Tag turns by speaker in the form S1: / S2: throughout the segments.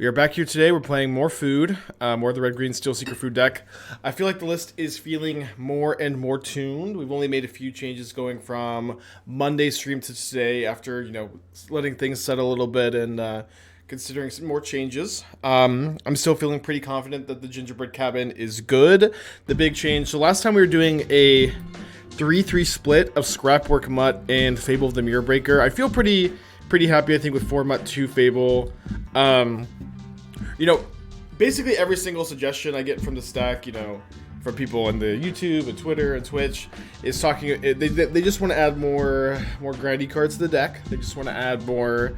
S1: We are back here today. We're playing more food, more of the Red-Green Steelseeker food deck. I feel like the list is feeling more and more tuned. We've only made a few changes going from Monday stream to today after, letting things settle a little bit and considering some more changes. I'm still feeling pretty confident that the Gingerbread Cabin is good. The big change, so last time we were doing a 3-3 split of Scrapwork Mutt and Fable of the Mirror Breaker. I feel pretty happy, I think, with 4 Mutt, 2 Fable. Basically every single suggestion I get from the stack, from people on the YouTube and Twitter and Twitch is talking. They just want to add more grindy cards to the deck. They just want to add more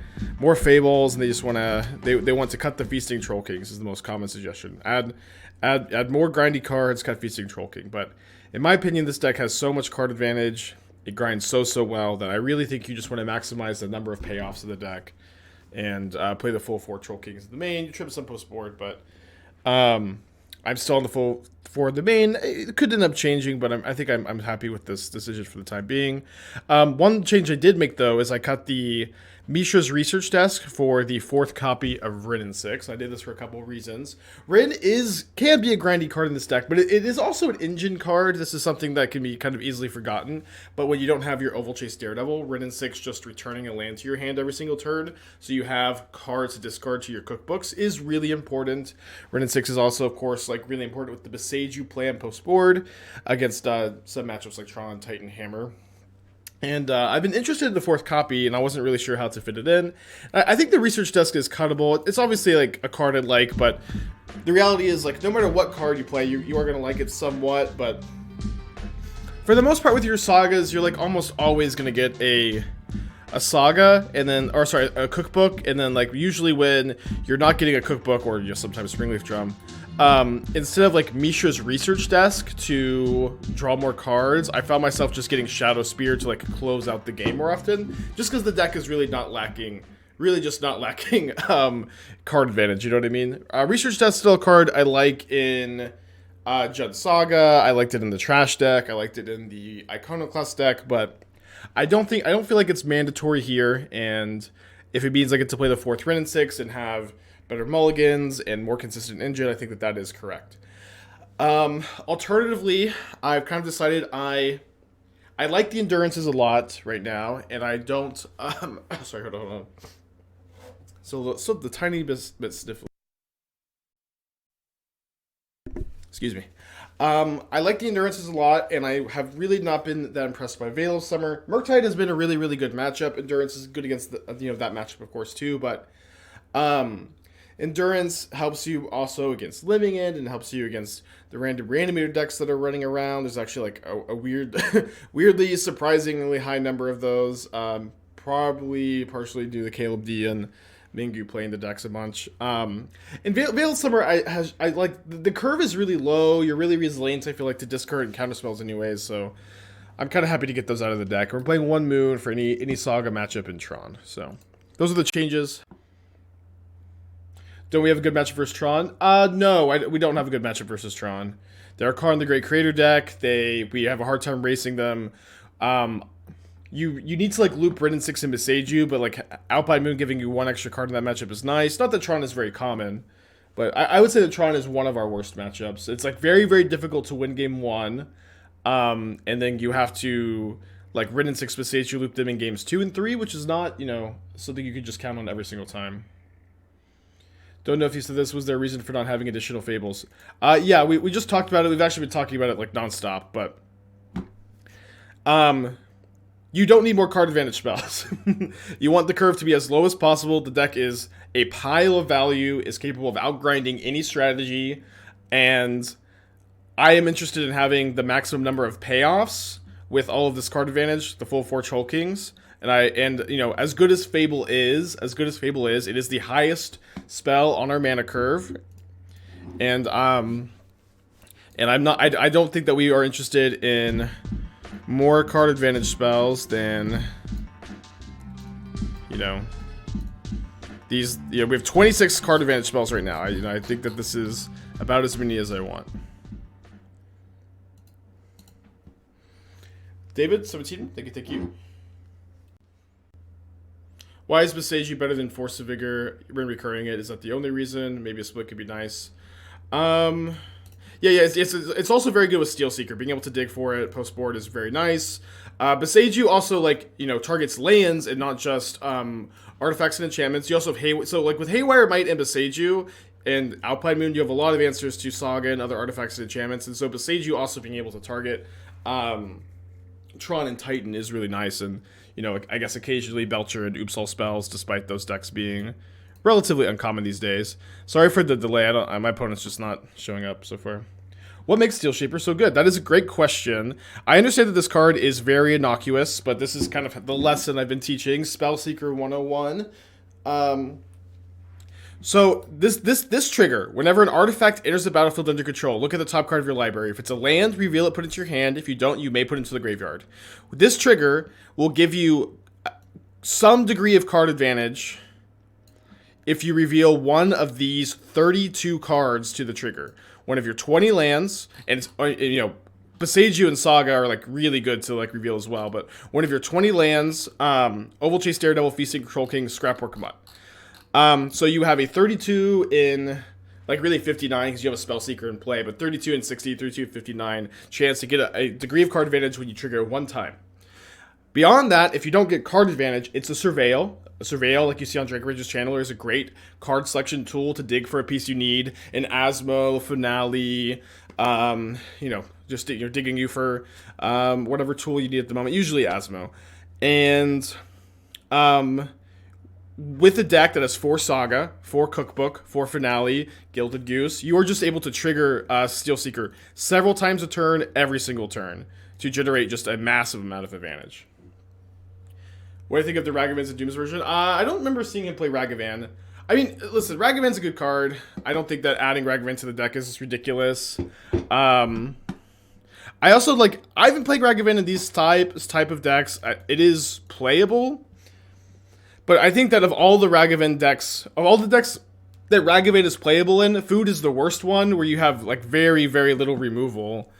S1: Fables, and they just want to they want to cut the Feasting Troll Kings is the most common suggestion. Add more grindy cards, cut Feasting Troll King. But in my opinion, this deck has so much card advantage. It grinds so well that I really think you just want to maximize the number of payoffs of the deck and play the full 4 Troll Kings in the main. You trim some post board, but I'm still on the full 4 in the main. It could end up changing, but I think I'm happy with this decision for the time being. One change I did make, though, is I cut the Mishra's Research Desk for the 4th copy of Wrenn and Six. I did this for a couple of reasons. Wrenn can be a grindy card in this deck, but it is also an engine card. This is something that can be kind of easily forgotten. But when you don't have your Ovalchase Daredevil, Wrenn and Six just returning a land to your hand every single turn, so you have cards to discard to your cookbooks, is really important. Wrenn and Six is also, of course, really important with the Boseiju play on post board against some matchups like Tron, Titan, Hammer. And I've been interested in the 4th copy, and I wasn't really sure how to fit it in. I think the Research Desk is cuttable. It's obviously a card I'd like, but the reality is no matter what card you play, you are going to like it somewhat. But for the most part with your Sagas, you're almost always going to get a Saga, and then, a cookbook, and then usually when you're not getting a cookbook, or sometimes Springleaf Drum, instead of Mishra's Research Desk to draw more cards, I found myself just getting Shadowspear to close out the game more often, just because the deck is really just not lacking card advantage, you know what I mean? Research Desk still a card I like in Judd Saga. I liked it in the Trash deck. I liked it in the Iconoclast deck, but I don't feel like it's mandatory here, and if it means I get to play the 4th Wrenn and Six and have better mulligans and more consistent engine, I think that is correct. Alternatively, I've kind of decided I like the endurances a lot right now, and I don't. Sorry, hold on. So the tiny bit stiff. Excuse me. I like the endurances a lot, and I have really not been that impressed by Veil of Summer. Murktide has been a really good matchup. Endurance is good against that matchup, of course, too, but Endurance helps you also against Living End and helps you against the random reanimator decks that are running around. There's actually a weirdly surprisingly high number of those. Probably partially due to Caleb D and Mingu playing the decks a bunch. And Veiled Summer, I like the curve is really low. You're really resilient, I feel to discard and counterspells anyways, so I'm kind of happy to get those out of the deck. We're playing 1 Moon for any Saga matchup in Tron. So those are the changes. Don't we have a good matchup versus Tron? No, we don't have a good matchup versus Tron. They're a card in the Great Creator deck. We have a hard time racing them. You need to loop Wrenn and Six and Boseiju, but Alpine Moon giving you 1 extra card in that matchup is nice. Not that Tron is very common, but I would say that Tron is one of our worst matchups. It's very difficult to win game 1, and then you have to Wrenn and Six Boseiju loop them in games 2 and 3, which is not something you could just count on every single time. Don't know if you said this was their reason for not having additional Fables. Yeah, we just talked about it. We've actually been talking about it nonstop, but you don't need more card advantage spells. You want the curve to be as low as possible. The deck is a pile of value, is capable of outgrinding any strategy, and I am interested in having the maximum number of payoffs with all of this card advantage, the full 4 Troll Kings. And as good as Fable is, it is the highest spell on our mana curve. And I don't think that we are interested in more card advantage spells than these. We have 26 card advantage spells right now. I think that this is about as many as I want. David 17, thank you. Why is Boseiju better than Force of Vigor when recurring it? Is that the only reason? Maybe a split could be nice. Yeah, it's also very good with Steelseeker. Being able to dig for it post board is very nice. Boseiju also, like, you know, targets lands and not just artifacts and enchantments. You also have so like with Haywire Mite and Boseiju and Alpine Moon, you have a lot of answers to Saga and other artifacts and enchantments. And so Boseiju also being able to target Tron and Titan is really nice. And, you know, I guess occasionally Belcher and Oops All spells, despite those decks being relatively uncommon these days. Sorry for the delay. My opponent's just not showing up so far. What makes Steel Shaper so good? That is a great question. I understand that this card is very innocuous, but this is kind of the lesson I've been teaching. Spellseeker 101. So this trigger, whenever an artifact enters the battlefield under control, look at the top card of your library. If it's a land, reveal it, put it into your hand. If you don't, you may put it into the graveyard. This trigger will give you some degree of card advantage if you reveal one of these 32 cards to the trigger. One of your 20 lands, and it's, you know, Boseiju and Saga are like really good to like reveal as well, but one of your 20 lands, Ovalchase Daredevil, Feasting, Control King, Scrapwork Mutt. So you have a 32 in, like, really 59 because you have a Spellseeker in play, but 32 and 60, 32 and 59 chance to get a degree of card advantage when you trigger it one time. Beyond that, if you don't get card advantage, it's a Surveil. A Surveil, like you see on Drakeridge's Channeler, is a great card selection tool to dig for a piece you need. An Asmo, Finale, you know, just digging you for whatever tool you need at the moment, usually Asmo. And with a deck that has 4 Saga, 4 Cookbook, 4 Finale, Gilded Goose, you are just able to trigger Steelseeker several times a turn, every single turn, to generate just a massive amount of advantage. What do you think of the Ragavans and Dooms version? I don't remember seeing him play Ragavan. I mean, listen, Ragavan's a good card. I don't think that adding Ragavan to the deck is ridiculous. I also, like, I haven't played Ragavan in these type of decks. It is playable. But I think that of all the Ragavan decks, of all the decks that Ragavan is playable in, Food is the worst one, where you have, like, very, very little removal.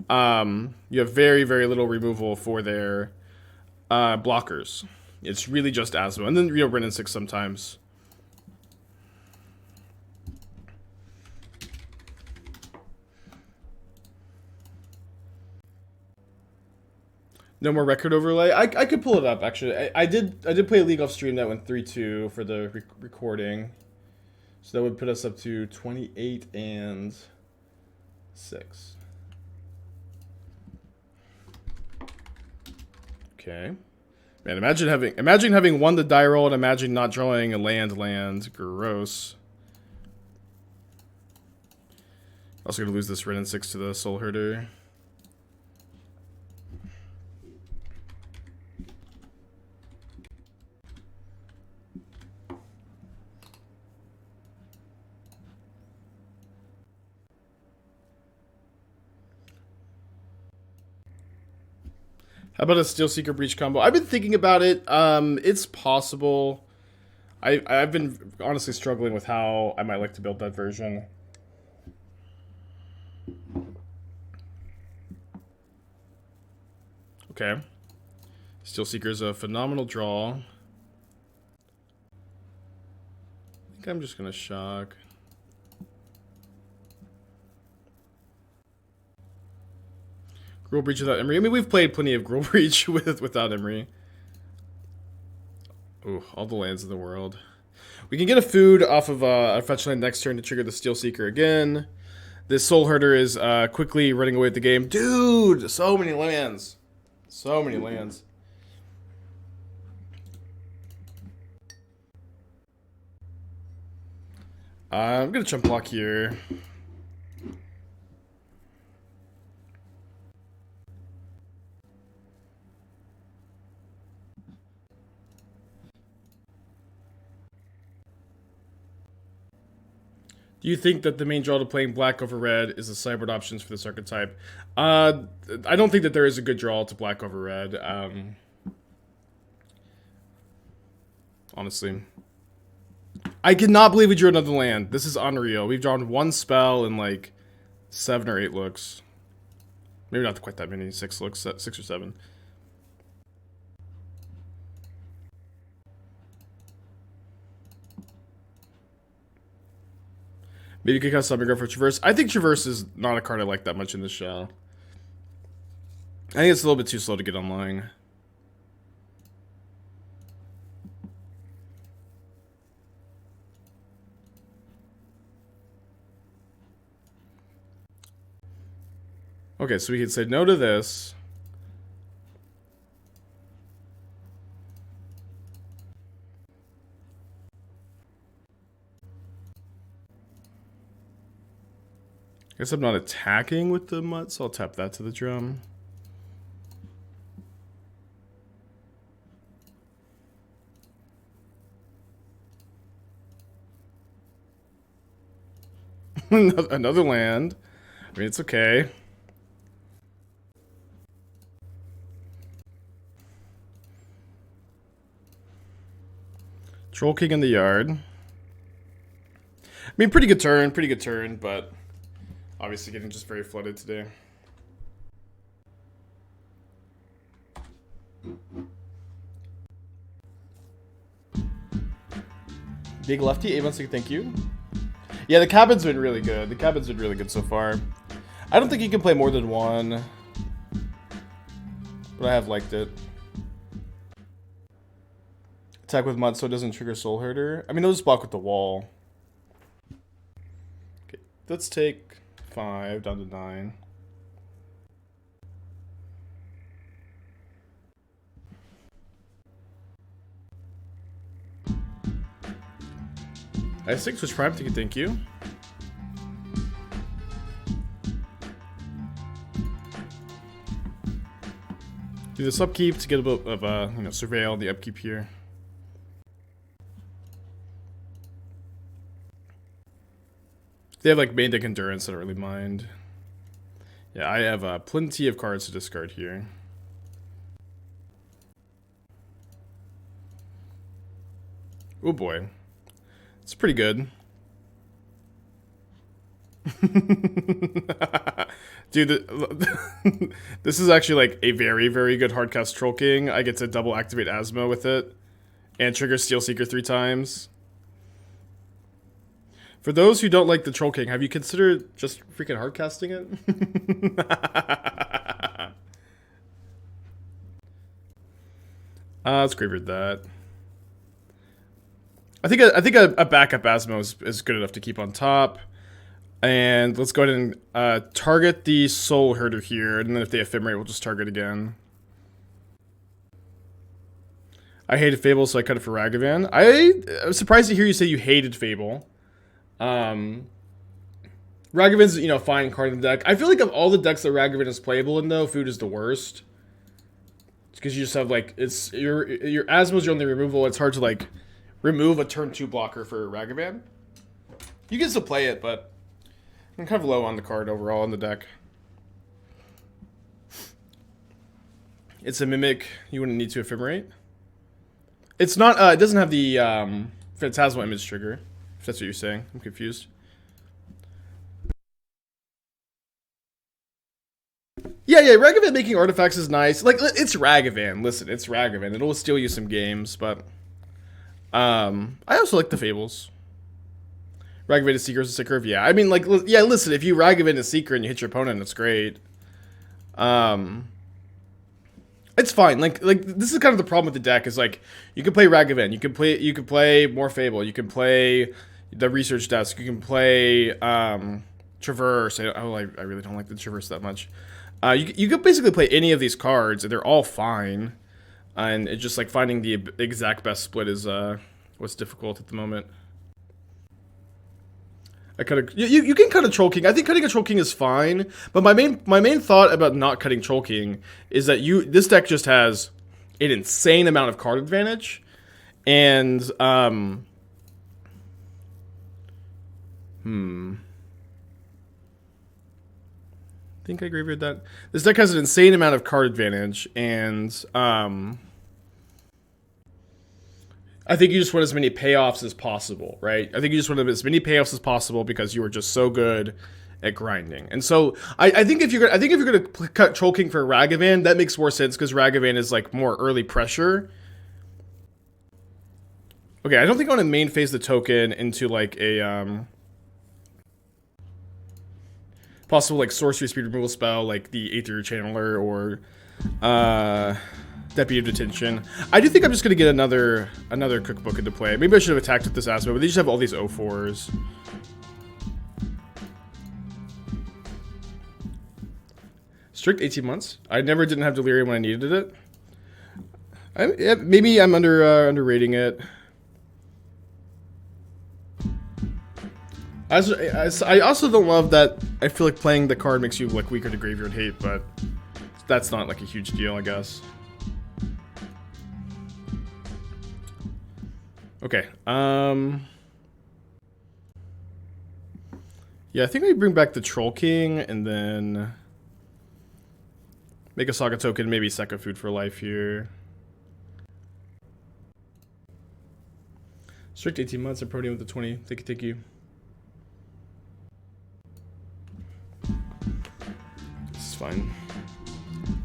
S1: You have very, very little removal for their blockers. It's really just Asmo. And then, you know, Wrenn and Six sometimes. No more record overlay. I could pull it up, actually. I did play a League off stream that went 3-2 for the recording. So that would put us up to 28 and 6. Okay. Man, imagine having won the die roll and imagine not drawing a land. Gross. Also gonna lose this Wrenn and Six to the Soul Herder. How about a Steelseeker Breach combo? I've been thinking about it. It's possible. I've been honestly struggling with how I might like to build that version. Okay. Steelseeker's a phenomenal draw. I think I'm just gonna shock. Gruul Breach without Emery. I mean, we've played plenty of Gruul Breach without Emery. Ooh, all the lands in the world. We can get a food off of a fetch land next turn to trigger the Steelseeker again. This Soul Herder is quickly running away with the game. Dude, so many lands. So many lands. I'm going to chump block here. Do you think that the main draw to playing black over red is the sideboard options for this archetype? I don't think that there is a good draw to black over red. Honestly. I cannot believe we drew another land. This is unreal. We've drawn one spell in like 7 or 8 looks. Maybe not quite that many. 6 looks. 6 or 7. Maybe you could cut Stomping Ground for Traverse. I think Traverse is not a card I like that much in this show. I think it's a little bit too slow to get online. Okay, so we can say no to this. Guess I'm not attacking with the Mutt, so I'll tap that to the drum. Another land. I mean, it's okay. Troll King in the yard. I mean, pretty good turn, but obviously getting just very flooded today. Big Lefty, 8 months, thank you. Yeah, the cabin's been really good. The cabin's been really good so far. I don't think you can play more than one, but I have liked it. Attack with Mutt so it doesn't trigger Soul Herder. I mean, they'll just block with the wall. Okay, let's take 5 down to 9. I 6 was Prime Ticket, thank you. Do this upkeep to get a bit of surveil the upkeep here. They have like main deck endurance, I don't really mind. Yeah, I have plenty of cards to discard here. Oh boy. It's pretty good. Dude, this is actually like a very, very good hardcast Troll King. I get to double activate Asmo with it. And trigger Steelseeker 3 times. For those who don't like the Troll King, have you considered just freaking hardcasting it? Let's graveyard that. I think a backup Asmo is good enough to keep on top. And let's go ahead and target the Soul Herder here, and then if they ephemerate, we'll just target again. I hated Fable, so I cut it for Ragavan. I was surprised to hear you say you hated Fable. Ragavan's, fine card in the deck. I feel like of all the decks that Ragavan is playable in, though, Food is the worst. Because you just have, like, it's your Asmo's your only removal. It's hard to, like, remove a turn 2 blocker for Ragavan. You can still play it, but I'm kind of low on the card overall in the deck. It's a Mimic. You wouldn't need to ephemerate. It's not, it doesn't have the Phantasmal Image trigger. If that's what you're saying. I'm confused. Yeah, Ragavan making artifacts is nice. Like, it's Ragavan. Listen, it's Ragavan. It'll steal you some games, but I also like the Fables. Ragavan is Seeker is a sick curve. Yeah, I mean, like, yeah, listen, if you Ragavan is Seeker and you hit your opponent, it's great. It's fine. Like this is kind of the problem with the deck is like you can play Ragavan, you can play more Fable, you can play the Research Desk, you can play Traverse. I really don't like the Traverse that much. You could basically play any of these cards, and they're all fine. And it's just like finding the exact best split is what's difficult at the moment. You can cut a Troll King. I think cutting a Troll King is fine, but my main thought about not cutting Troll King is that this deck just has an insane amount of card advantage, and I think I graveyard that. This deck has an insane amount of card advantage, and I think you just want as many payoffs as possible, right? I think you just want as many payoffs as possible because you are just so good at grinding. And so I think if you're gonna cut Troll King for Ragavan, that makes more sense because Ragavan is like more early pressure. Okay, I don't think I want to main phase the token into like a possible like sorcery speed removal spell, like the Aether Channeler or Deputy of Detention. I do think I'm just gonna get another cookbook into play. Maybe I should have attacked with this Asmo, but they just have all these 04s. Strict 18 months. I never didn't have Delirium when I needed it. Maybe I'm underrating it. I also don't love that. I feel like playing the card makes you like weaker to graveyard hate, but that's not like a huge deal, I guess. Okay. Yeah, I think we bring back the Troll King and then make a Saga token, maybe second food for life here. Strict 18 months, I'm protein with the 20. Thank you. This is fine.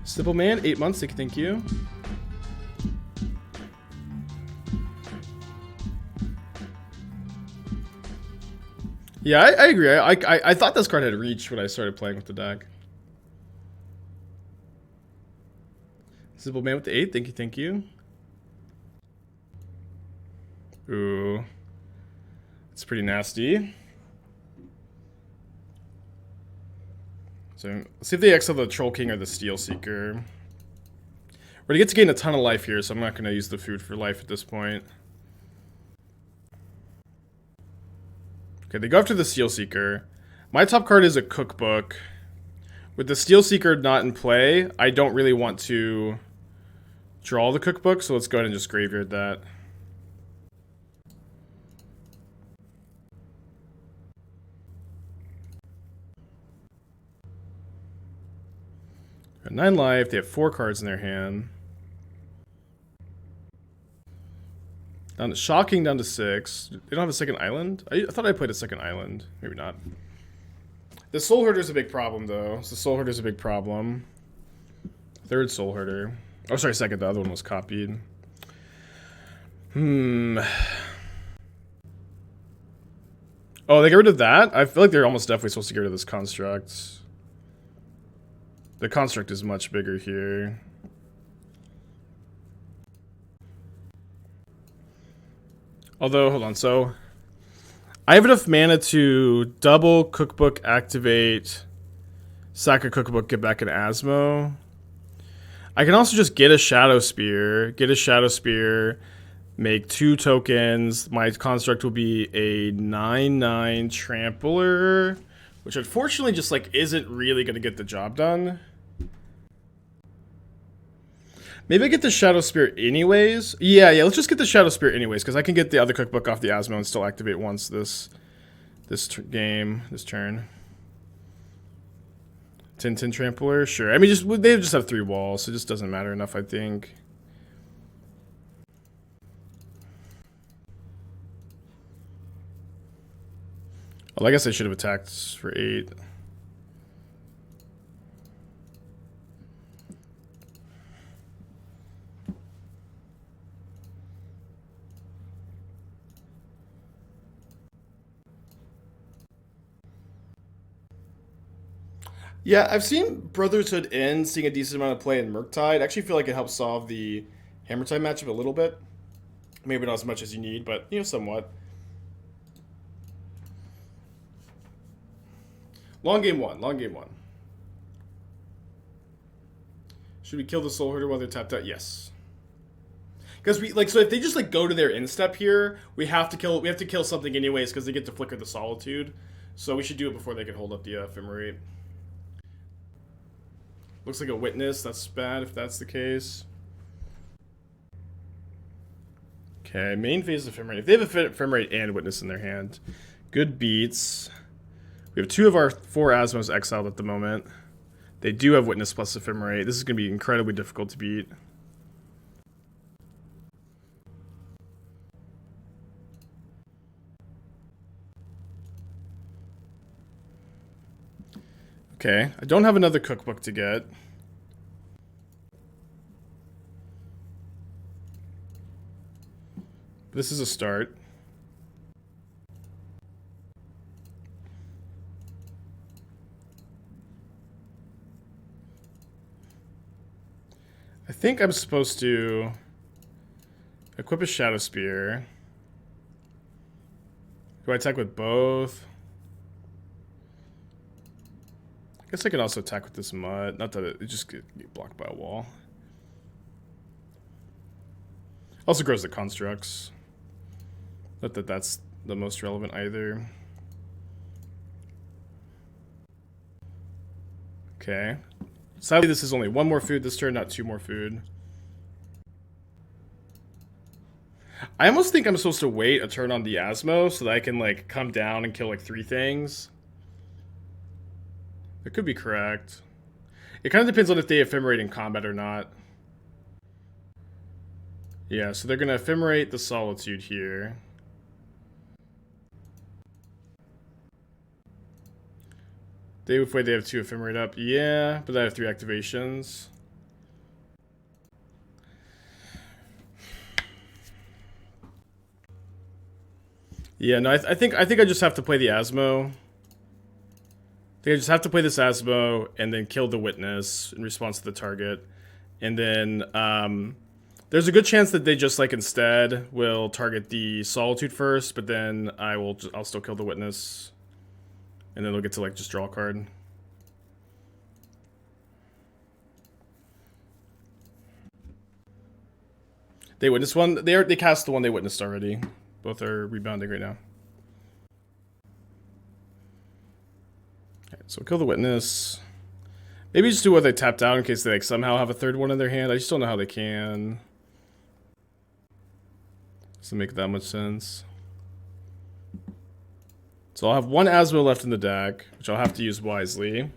S1: Simple Man, 8 months, thank you. Yeah, I agree. I thought this card had reach when I started playing with the deck. Simple Man with the 8, thank you. Ooh. It's pretty nasty. So, let's see if they exile the Troll King or the Steelseeker. We're gonna get to gain a ton of life here, so I'm not gonna use the food for life at this point. Okay, they go after the Steelseeker. My top card is a cookbook. With the Steelseeker not in play, I don't really want to draw the cookbook, so let's go ahead and just graveyard that. Got 9 life, they have 4 cards in their hand. Down to Shocking, down to 6. They don't have a second island? I thought I played a second island. Maybe not. The Soul Herder's a big problem, though. So Soul Herder's a big problem. Third Soul Herder. Oh, sorry, second. The other one was copied. Oh, they get rid of that? I feel like they're almost definitely supposed to get rid of this construct. The construct is much bigger here. Although, hold on, so I have enough mana to double cookbook, activate, sack a cookbook, get back an Asmo. I can also just get a Shadowspear, make 2 tokens. My construct will be a 9/9 Trampler, which unfortunately just like isn't really gonna get the job done. Maybe I get the Shadowspear anyways. Yeah, let's just get the Shadowspear anyways, because I can get the other cookbook off the Asmo and still activate once this turn. 10/10 Trampler, sure. I mean, they just have 3 walls, so it just doesn't matter enough, I think. Well, I guess I should have attacked for 8. Yeah, I've seen Brotherhood End seeing a decent amount of play in Murktide. I actually feel like it helps solve the Hammertide matchup a little bit. Maybe not as much as you need, but, you know, somewhat. Long game one. Should we kill the Soul Herder while they're tapped out? Yes. Because so if they just like go to their instep here, we have to kill something anyways because they get to flicker the Solitude. So we should do it before they can hold up the Ephemerate. Looks like a Witness. That's bad if that's the case. Okay, main phase of Ephemerate. If they have a Ephemerate and Witness in their hand, good beats. We have 2 of our 4 Asmos exiled at the moment. They do have Witness plus Ephemerate. This is going to be incredibly difficult to beat. Okay, I don't have another cookbook to get. This is a start. think I'm supposed to equip a Shadowspear. Do I attack with both? I guess I could also attack with this Mutt. Not that it just get blocked by a wall. Also grows the constructs. Not that that's the most relevant either. Okay. Sadly, this is only one more food this turn, not two more food. I almost think I'm supposed to wait a turn on the Asmo so that I can, like, come down and kill, like, 3 things. That could be correct. It kind of depends on if they ephemerate in combat or not. Yeah, so they're going to ephemerate the Solitude here. They have 2 ephemerate up. Yeah, but I have 3 activations. Yeah, no, I think I just have to play the Asmo. I think I just have to play this Asmo and then kill the Witness in response to the target. And then there's a good chance that they just, like, instead will target the Solitude first, but then I'll still kill the Witness. And then they'll get to, like, just draw a card. They witnessed one. They cast the one they witnessed already. Both are rebounding right now. Okay, so kill the Witness. Maybe just do what they tapped out in case they, like, somehow have a third one in their hand. I just don't know how they can. Doesn't make that much sense. So I'll have 1 Asmo left in the deck, which I'll have to use wisely.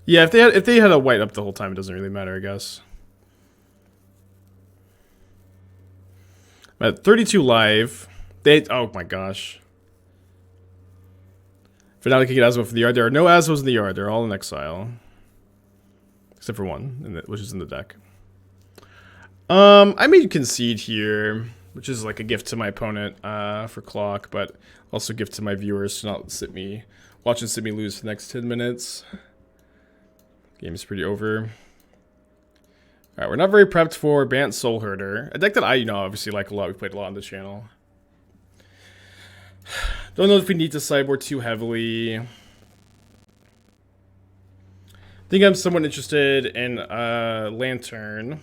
S1: Yeah, if they had a white up the whole time, it doesn't really matter, I guess. I'm at 32 live. Oh my gosh. Finale can get Asmo from the yard. There are no Asmos in the yard. They're all in exile. Except for one, which is in the deck. I may concede here, which is like a gift to my opponent for clock, but also a gift to my viewers to not sit me lose for the next 10 minutes. Game is pretty over. Alright, we're not very prepped for Bant Soul Herder. A deck that I, obviously like a lot. We've played a lot on the channel. Don't know if we need to sideboard too heavily. I think I'm somewhat interested in Lantern.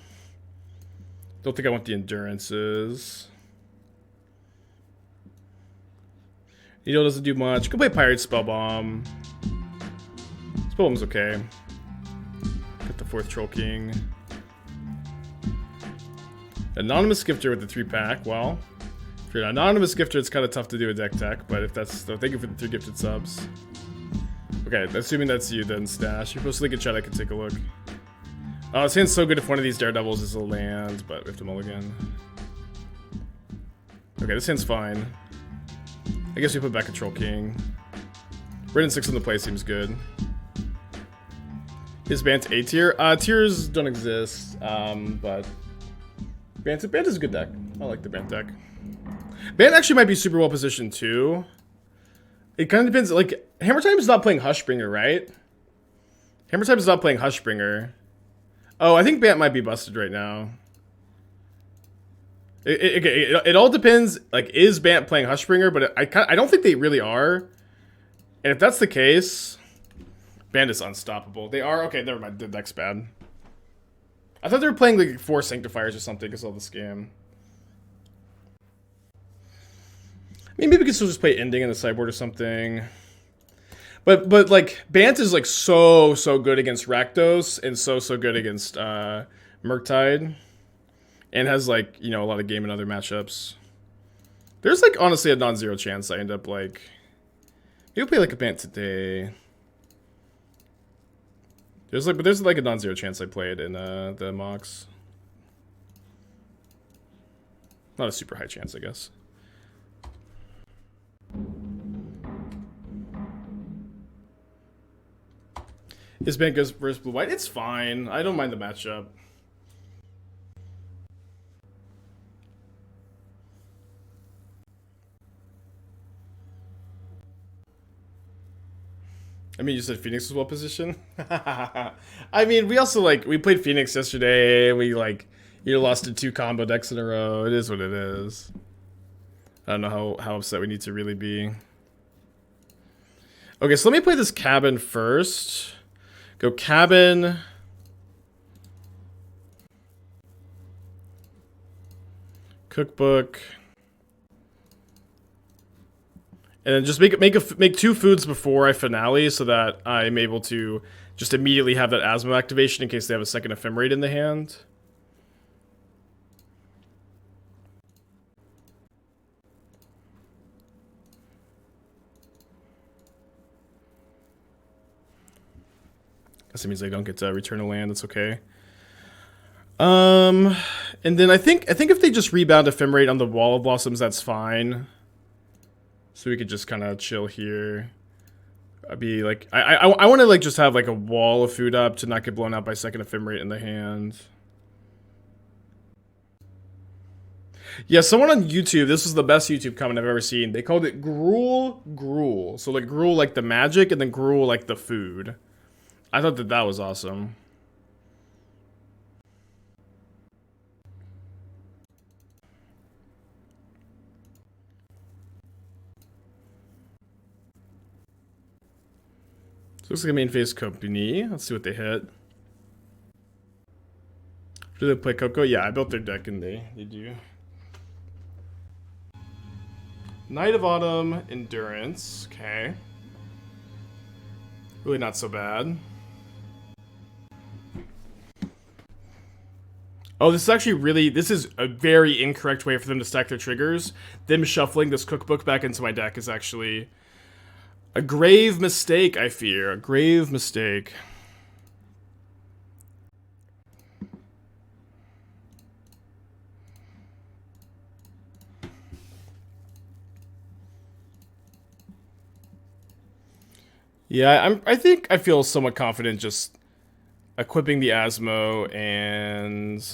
S1: Don't think I want the Endurances. Needle doesn't do much. Could play Pyrite Spellbomb. Spellbomb's okay. Get the 4th Troll King. Anonymous Gifter with the 3-pack. Well, if you're an Anonymous Gifter, it's kind of tough to do a deck tech, but if that's... So thank you for the 3 gifted subs. Okay, assuming that's you, then Stash. You're supposed to look at chat, I can take a look. Oh, it sounds so good if one of these Daredevils is a land, but we have to mulligan. Okay, this hand's fine. I guess we put back a Troll King. Wrenn and Six on the play seems good. Is Bant A tier? Tiers don't exist, but... Bant is a good deck. I like the Bant deck. Bant actually might be super well positioned too. It kind of depends, like, Hammer Time is not playing Hushbringer, right? Hammer Time is not playing Hushbringer. Oh, I think Bant might be busted right now. It all depends. Like, is Bant playing Hushbringer? But I don't think they really are. And if that's the case, Bant is unstoppable. They are. Okay, never mind. The deck's bad. I thought they were playing like 4 Sanctifiers or something because of the scam. I mean, maybe we could still just play Ending in the sideboard or something. But like, Bant is like so good against Rakdos and so good against Murktide. And has like, a lot of game in other matchups. There's like honestly a non-zero chance I end up like... Maybe we'll play like a Bant today. There's like a non-zero chance I play it in the mocks. Not a super high chance, I guess. Is Bant goes versus blue white? It's fine. I don't mind the matchup. I mean, you said Phoenix was well positioned. I mean, we also we played Phoenix yesterday. And we you lost to 2 combo decks in a row. It is what it is. I don't know how upset we need to really be. Okay, so let me play this cabin first. Go cabin. Cookbook. And then just make 2 foods before I finale so that I'm able to just immediately have that Asmo activation in case they have a second ephemerate in the hand. Guess it means I don't get to return a land. That's okay. And then I think if they just rebound ephemerate on the Wall of Blossoms, that's fine. So we could just kind of chill here. I'd be I want to just have a wall of food up to not get blown out by second ephemerate in the hand. Yeah, someone on YouTube, this was the best YouTube comment I've ever seen. They called it gruel. So gruel like the magic and then gruel like the food. I thought that was awesome. So looks like a main phase company. Let's see what they hit. Do they play Coco? Yeah, I built their deck and they do. Knight of Autumn, Endurance. Okay. Really not so bad. Oh, this is actually this is a very incorrect way for them to stack their triggers. Them shuffling this cookbook back into my deck is actually a grave mistake, I fear. A grave mistake. Yeah, I think I feel somewhat confident just equipping the Asmo and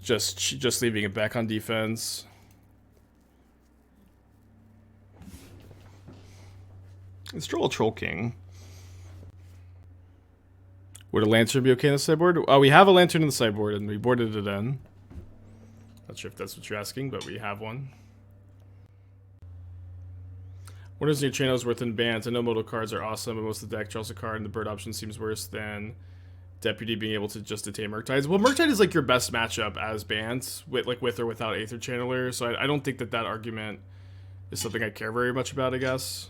S1: just leaving it back on defense. Let's draw a Troll King. Would a Lantern be okay in the sideboard? Oh, we have a Lantern in the sideboard and we boarded it in. Not sure if that's what you're asking, but we have one. What is your channels worth in bans? I know modal cards are awesome, but most of the deck draws a card, and the bird option seems worse than Deputy being able to just detain Murktides. Well, Murktide is your best matchup as bans, with or without Aether Channeler, so I don't think that argument is something I care very much about, I guess.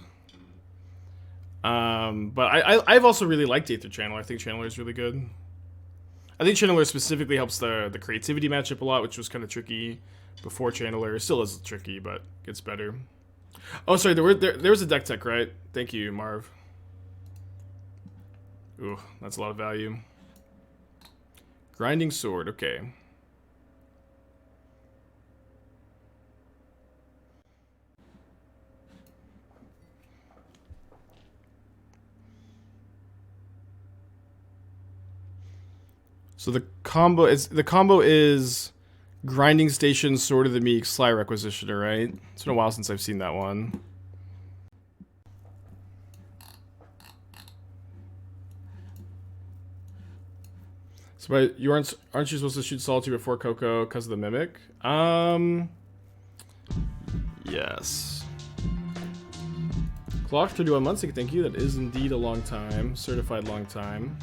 S1: But I've also really liked Aether Channeler. I think Channeler is really good. I think Channeler specifically helps the creativity matchup a lot, which was kind of tricky before Channeler. It still is tricky, but gets better. Oh, sorry, there was a deck tech, right? Thank you, Marv. Ooh, that's a lot of value. Grinding Sword, okay. So the combo is Grinding Station, Sword of the Meek, Sly Requisitioner, right? It's been a while since I've seen that one. So, but aren't you supposed to shoot Solitude before Coco because of the Mimic? Yes. Clock 31 months, thank you. That is indeed a long time. Certified long time.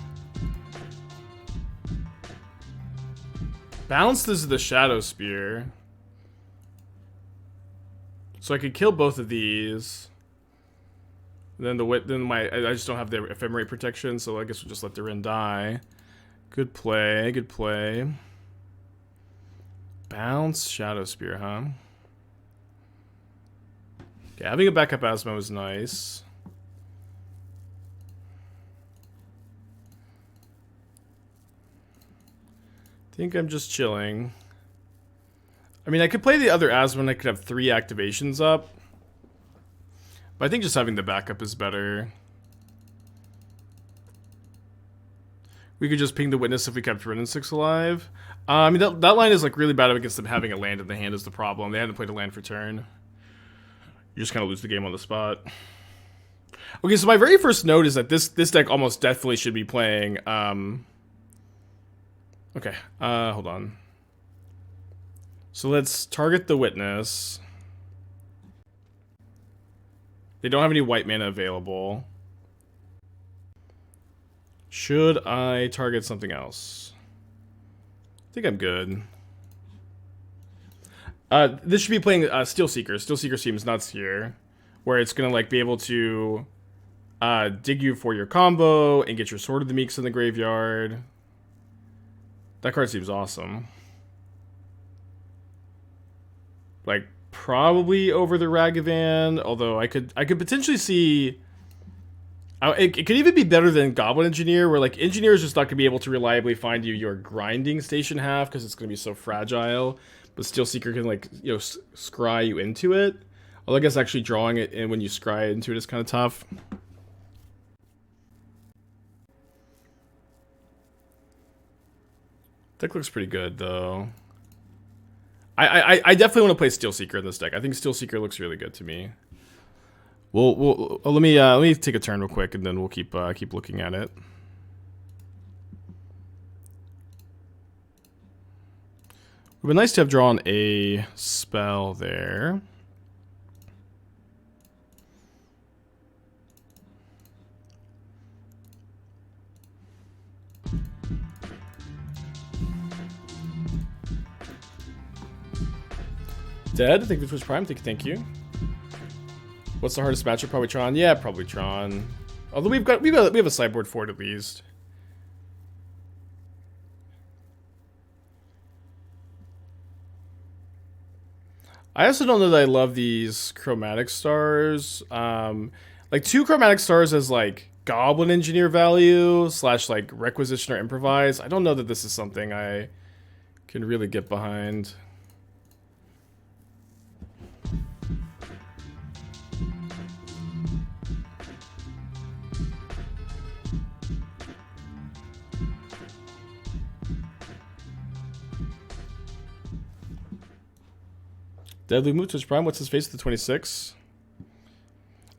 S1: Balanced is the Shadowspear. So I could kill both of these. Then I just don't have the ephemerate protection, so I guess we'll just let the Wrenn die. Good play, good play. Bounce, Shadowspear, huh? Okay, having a backup Asmo is nice. I think I'm just chilling. I mean, I could play the other Asmo and I could have 3 activations up. But I think just having the backup is better. We could just ping the Witness if we kept Wrenn and Six alive. I mean, that line is really bad against them having a land in the hand is the problem. They hadn't played a land for turn. You just kind of lose the game on the spot. Okay, so my very first note is that this deck almost definitely should be playing. Okay, hold on. So let's target the Witness. They don't have any white mana available. Should I target something else? I think I'm good. This should be playing Steelseeker. Steelseeker seems nuts here, where it's gonna like be able to dig you for your combo and get your Sword of the Meeks in the graveyard. That card seems awesome. Like probably over the Ragavan, although I could potentially see. It could even be better than Goblin Engineer, where like Engineer is just not gonna be able to reliably find you your grinding station half because it's gonna be so fragile. But Steelseeker can like scry you into it. Although I guess actually drawing it in when you scry into it is kind of tough. Deck looks pretty good though. I definitely want to play Steelseeker in this deck. I think Steelseeker looks really good to me. Let me take a turn real quick, and then we'll keep looking at it. It would be nice to have drawn a spell there. Dead, thank you for Twitch Prime. Thank you. What's the hardest matchup? Probably Tron. Yeah, probably Tron. Although we have a sideboard for it at least. I also don't know that I love these chromatic stars. Like 2 chromatic stars as like Goblin Engineer value / like Requisition or Improvise. I don't know that this is something I can really get behind. Deadly Moot Twitch Prime, what's his face at the 26?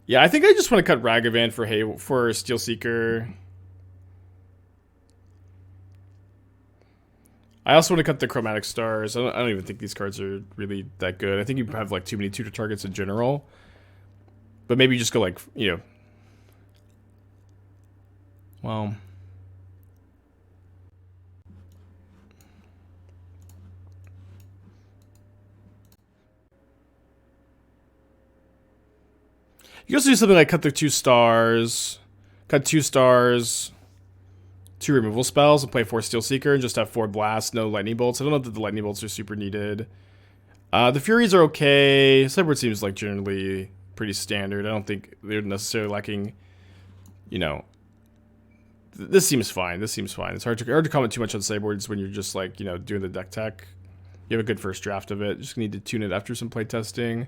S1: Yeah, I think I just want to cut Ragavan for Steelseeker. I also want to cut the Chromatic Stars. I don't even think these cards are really that good. I think you have like too many tutor targets in general. But maybe you just go like, you know. Well. You can also do something like cut the 2 stars, cut 2 stars, 2 removal spells, and play 4 Steelseeker, and just have 4 blasts, no lightning bolts. I don't know that the lightning bolts are super needed. The Furies are okay. Sideboard seems like generally pretty standard. I don't think they're necessarily lacking, you know. This seems fine. This seems fine. It's hard to comment too much on sideboards when you're just like, you know, doing the deck tech. You have a good first draft of it. Just need to tune it after some play testing.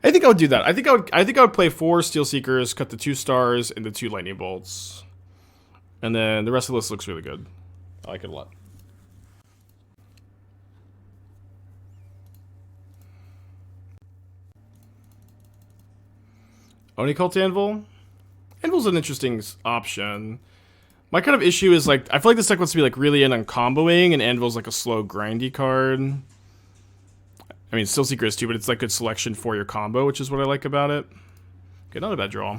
S1: I think I would do that. I think I would play 4 Steelseekers, cut the 2 stars, and the 2 lightning bolts. And then the rest of the list looks really good. I like it a lot. Oni Cult Anvil? Anvil's an interesting option. My kind of issue is like, I feel like this deck wants to be like really in on comboing, and Anvil's like a slow grindy card. I mean, Steelseeker is too, but it's like good selection for your combo, which is what I like about it. Okay, not a bad draw.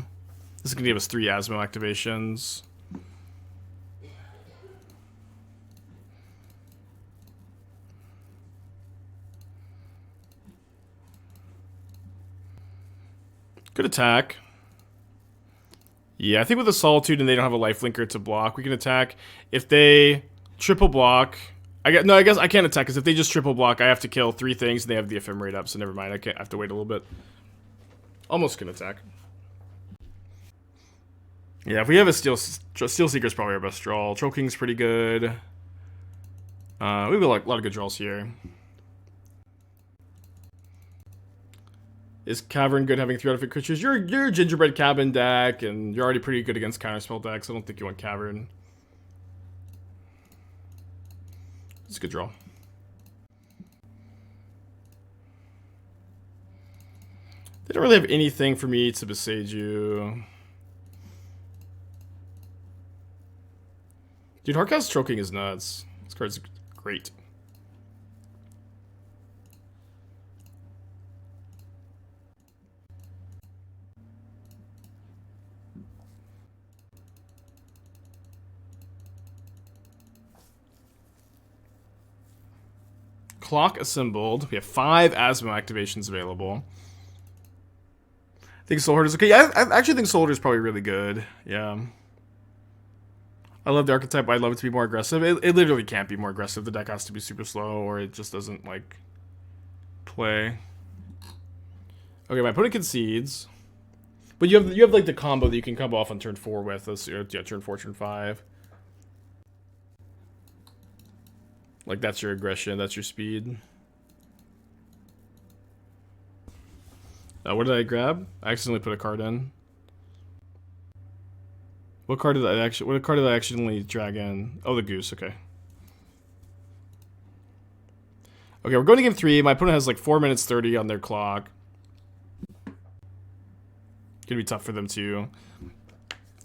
S1: This is going to give us 3 Asmo activations. Good attack. Yeah, I think with the Solitude and they don't have a lifelinker to block, we can attack. If they triple block... I guess I can't attack, because if they just triple block, I have to kill 3 things, and they have the Ephemerate up, so never mind, I have to wait a little bit. Almost can attack. Yeah, if we have a Steelseeker's probably our best draw. Troll King's pretty good. We have a lot of good draws here. Is Cavern good having 3 out of 8 creatures? You're a Gingerbread Cabin deck, and you're already pretty good against counterspell decks. I don't think you want Cavern. It's a good draw. They don't really have anything for me to Boseiju. Dude, Hardcast Stroking is nuts. This card's great. Clock assembled. We have 5 Asmo activations available. I think Soul Hoarder is okay. Yeah, I actually think Soul Hoarder is probably really good. Yeah. I love the archetype. I'd love it to be more aggressive. It literally can't be more aggressive. The deck has to be super slow or it just doesn't, like, play. Okay, my opponent concedes. But you have like, the combo that you can come off on turn 4 with. Yeah, turn 4, turn 5. Like, that's your aggression, that's your speed. What did I grab? I accidentally put a card in. What card did I accidentally drag in? Oh, the goose, okay. Okay, we're going to game 3. My opponent has like 4 minutes 30 on their clock. Gonna be tough for them to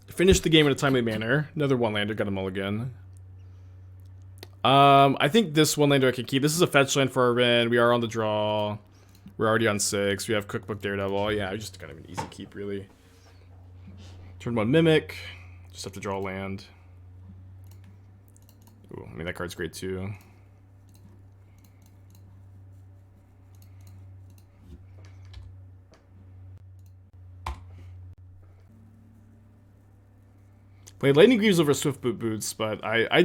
S1: finish the game in a timely manner. Another 1-lander, got a mulligan. I think this 1-lander I can keep. This is a fetch land for our Wrenn. We are on the draw. We're already on 6. We have Cookbook Daredevil. Yeah, just kind of an easy keep, really. Turn 1 Mimic. Just have to draw a land. Ooh, I mean, that card's great, too. Played Lightning Greaves over Swift Boot Boots, but I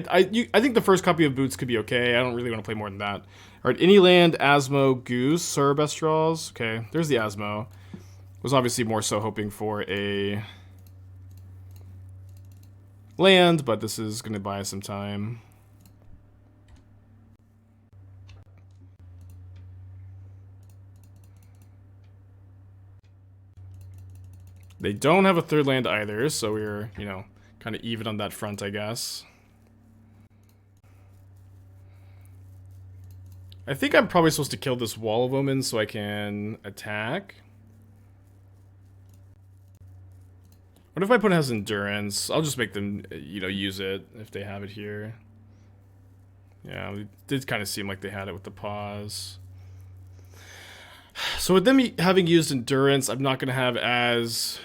S1: think the first copy of Boots could be okay. I don't really want to play more than that. Alright, any land, Asmo, Goose are our best draws. Okay, there's the Asmo. Was obviously more so hoping for a land, but this is going to buy us some time. They don't have a 3rd land either, so we're, you know, kind of even on that front, I guess. I think I'm probably supposed to kill this Wall of Omen so I can attack. What if my opponent has Endurance? I'll just make them, you know, use it if they have it here. Yeah, it did kind of seem like they had it with the pause. So with them having used Endurance, I'm not going to have as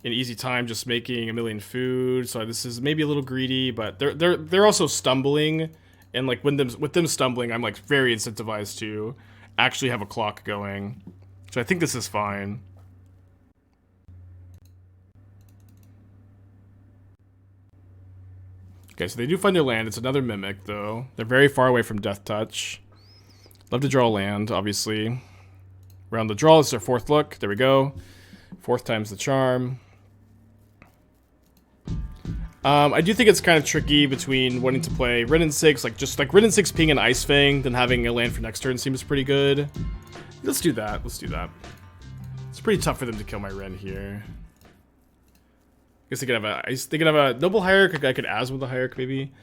S1: an easy time just making a million food. So this is maybe a little greedy, but they're also stumbling, and like with them stumbling, I'm like very incentivized to actually have a clock going. So I think this is fine. Okay, so they do find their land. It's another Mimic, though. They're very far away from Death Touch. Love to draw a land, obviously. We're on the draw. This is our 4th look. There we go. 4th time's the charm. I do think it's kind of tricky between wanting to play Wrenn and Six, like just like Wrenn and Six ping an Ice Fang, then having a land for next turn seems pretty good. Let's do that. Let's do that. It's pretty tough for them to kill my Wrenn here. I guess they could have a ice. They could have a Noble Hierarch. I could Asmo the Hierarch maybe.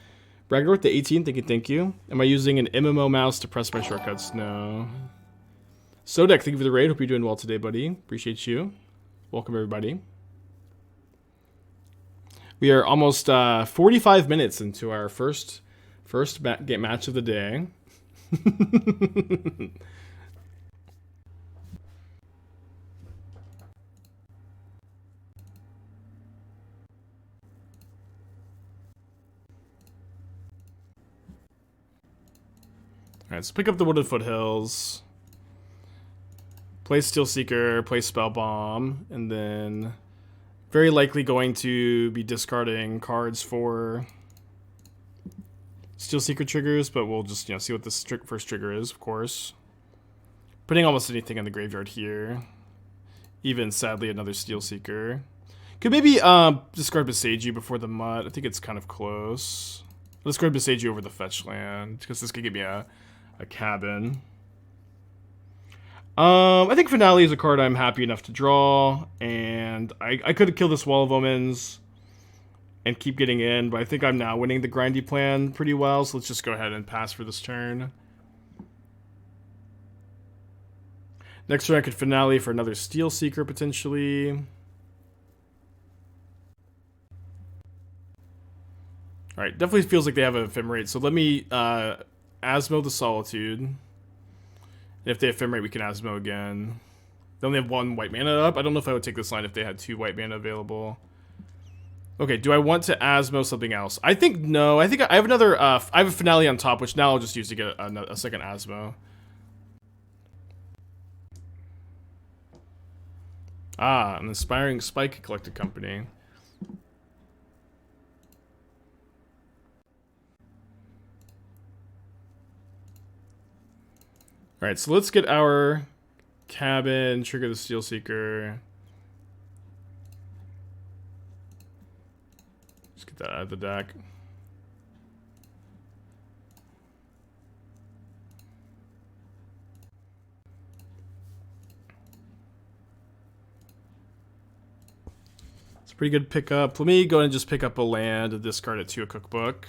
S1: Bragdorth the 18. Thank you. Am I using an MMO mouse to press my shortcuts? No. Sodek, thank you for the raid. Hope you're doing well today, buddy. Appreciate you. Welcome everybody. We are almost 45 minutes into our first match of the day. Alright, let's pick up the Wooded Foothills. Play Steelseeker, play Spellbomb, and then very likely going to be discarding cards for Steelseeker triggers, but we'll just, you know, see what this first trigger is, of course. Putting almost anything in the graveyard here. Even, sadly, another Steelseeker. Could maybe discard Boseiju before the Mutt. I think it's kind of close. Let's discard Boseiju over the fetch land, because this could give me a cabin. I think Finale is a card I'm happy enough to draw, and I could have killed this Wall of Omens and keep getting in, but I think I'm now winning the grindy plan pretty well, so let's just go ahead and pass for this turn. Next turn I could Finale for another Steelseeker, potentially. Alright, definitely feels like they have an ephemerate. So let me Asmo the Solitude. And if they ephemerate, we can Asmo again. They only have 1 white mana up. I don't know if I would take this line if they had 2 white mana available. Okay, do I want to Asmo something else? I think no. I think I have another. I have a Finale on top, which now I'll just use to get a second Asmo. Ah, an Inspiring Spike Collected Company. Alright, so let's get our cabin, trigger the Steelseeker. Let's get that out of the deck. It's a pretty good pickup. Let me go ahead and just pick up a land and discard it to a cookbook.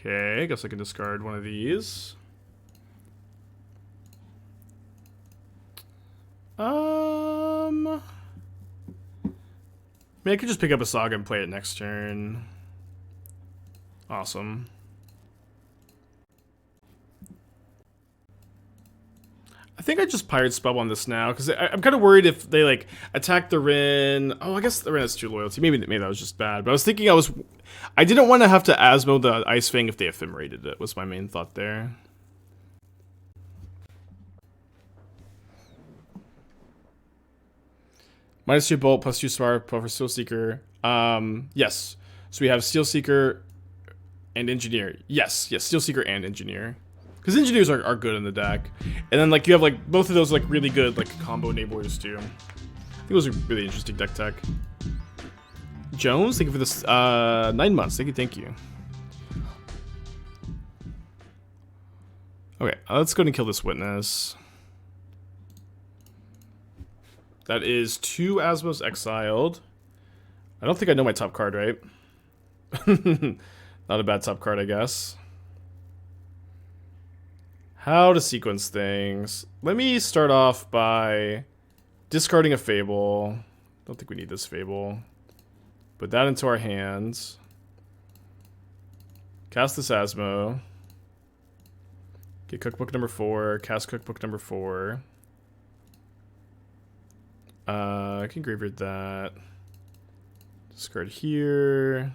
S1: Okay, I guess I can discard one of these. I mean, I could just pick up a Saga and play it next turn. Awesome. I think I just Pyrite Spellbomb on this now, because I'm kind of worried if they, like, attack the Wrenn. Oh, I guess the Wrenn has 2 loyalty. Maybe that was just bad. But I was thinking I didn't want to have to Asmo the Ice Fang if they ephemerated it, was my main thought there. -2 Bolt, +2 Smart, +4 Steelseeker. Yes. So we have Steelseeker and Engineer. Yes, Steelseeker and Engineer. Because Engineers are good in the deck. And then, like, you have, like, both of those, like, really good, like, combo enablers, too. I think those are really interesting deck tech. Jones, thank you for this, 9 months. Thank you. Okay, let's go ahead and kill this Witness. That is 2 Asmos exiled. I don't think I know my top card, right? Not a bad top card, I guess. How to sequence things. Let me start off by discarding a Fable. Don't think we need this Fable. Put that into our hands. Cast this Asmo. Get cookbook number 4. Cast cookbook number 4. I can graveyard that. Discard here.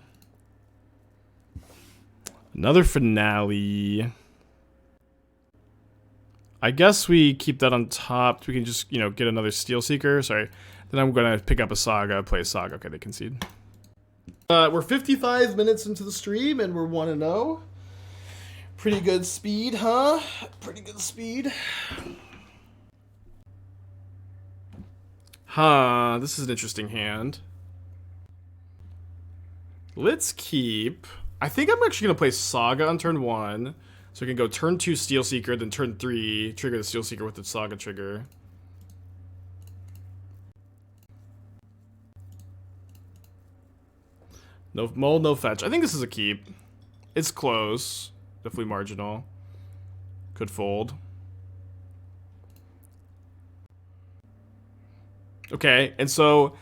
S1: Another Finale. I guess we keep that on top. We can just, you know, get another Steelseeker. Sorry. Then I'm going to pick up a Saga, play a Saga. Okay, they concede. We're 55 minutes into the stream, and we're 1-0. Pretty good speed, huh? Pretty good speed. Huh, this is an interesting hand. Let's keep... I think I'm actually going to play Saga on turn 1. So we can go turn 2 Steelseeker, then turn 3, trigger the Steelseeker with the Saga trigger. No mold, no fetch. I think this is a keep. It's close. Definitely marginal. Could fold. Okay, and so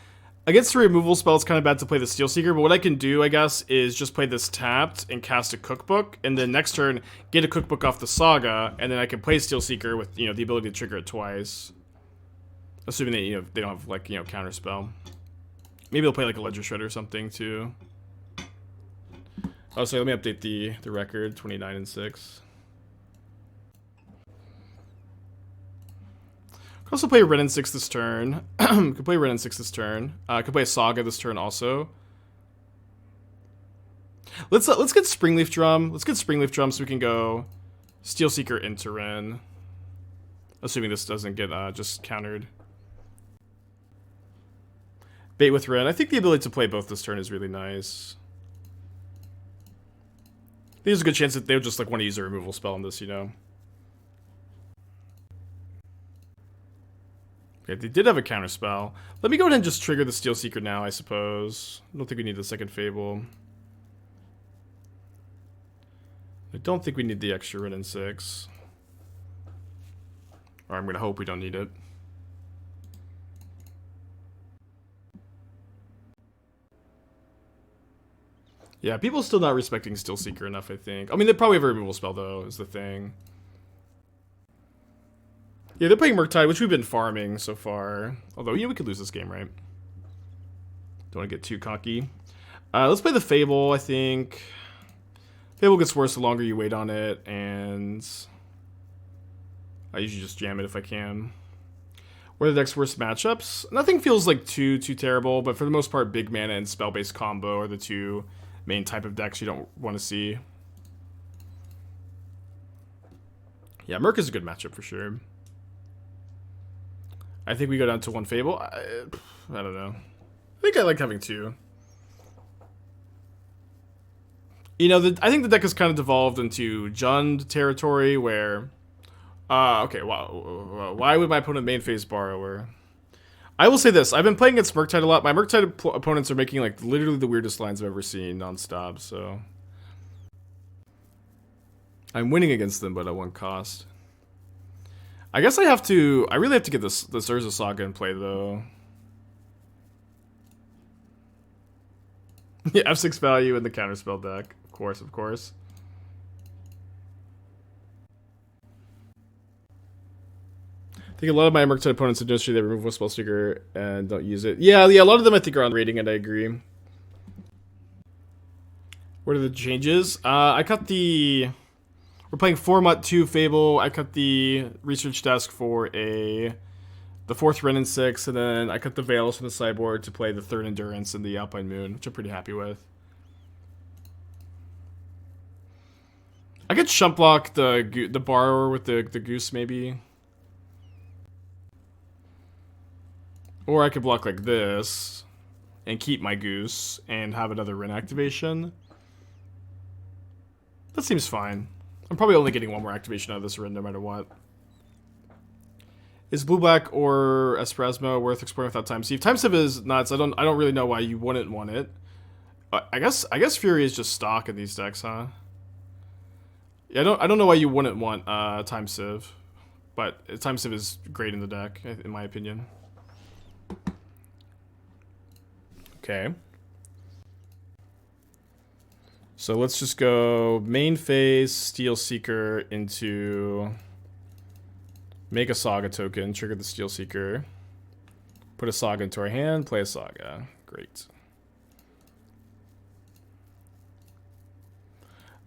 S1: against the removal spell, it's kind of bad to play the Steelseeker, but what I can do, I guess, is just play this tapped and cast a cookbook, and then next turn, get a cookbook off the Saga, and then I can play Steelseeker with, you know, the ability to trigger it twice. Assuming that, you know, they don't have, like, you know, counterspell. Maybe they'll play, like, a Ledger Shredder or something, too. Oh, sorry, let me update the record, 29 and 6. Could also play Wrenn and Six this turn. Could play Wrenn and Six this turn. Could play a Saga this turn also. Let's get Springleaf Drum. Let's get Springleaf Drum so we can go Steelseeker into Wrenn. Assuming this doesn't get just countered. Bait with Wrenn. I think the ability to play both this turn is really nice. I think there's a good chance that they would just like want to use a removal spell on this, you know. Okay, they did have a counterspell. Let me go ahead and just trigger the Steelseeker now, I suppose. I don't think we need the second Fable. I don't think we need the extra Wrenn and Six. Or I'm going to hope we don't need it. Yeah, people still not respecting Steelseeker enough, I think. I mean, they probably have a removal spell, though, is the thing. Yeah, they're playing Murktide, which we've been farming so far. Although, yeah, we could lose this game, right? Don't want to get too cocky. Let's play the Fable, I think. Fable gets worse the longer you wait on it, and I usually just jam it if I can. What are the deck's worst matchups? Nothing feels like too terrible, but for the most part, big mana and spell-based combo are the two main type of decks you don't want to see. Yeah, Merc is a good matchup for sure. I think we go down to one Fable. I don't know. I think I like having two. You know, I think the deck has kind of devolved into Jund territory where... okay, why would my opponent main phase Borrower? I will say this, I've been playing against Murktide a lot. My Murktide opponents are making, like, literally the weirdest lines I've ever seen nonstop, so... I'm winning against them, but at one cost. I guess I really have to get this Urza Saga in play, though. Yeah, F6 value in the counterspell deck. Of course. I think a lot of my Murktide opponents in industry, they remove Spell Sticker and don't use it. Yeah, a lot of them I think are on rating, and I agree. What are the changes? I cut the... We're playing 4 Mutt, 2 Fable. I cut the research desk for the 4th Wrenn and Six, and then I cut the Veils from the sideboard to play the 3rd Endurance and the Alpine Moon, which I'm pretty happy with. I could shump block the Borrower with the Goose, maybe. Or I could block like this and keep my Goose and have another Wrenn activation. That seems fine. I'm probably only getting one more activation out of this Wrenn no matter what. Is blue-black or Esprasmo worth exploring without Time Sieve? Time Sieve is nuts. I don't really know why you wouldn't want it. I guess Fury is just stock in these decks, huh? Yeah, I don't know why you wouldn't want Time Sieve, but Time Sieve is great in the deck, in my opinion. Okay. So let's just go main phase, Steelseeker into... Make a Saga token, trigger the Steelseeker. Put a Saga into our hand, play a Saga. Great.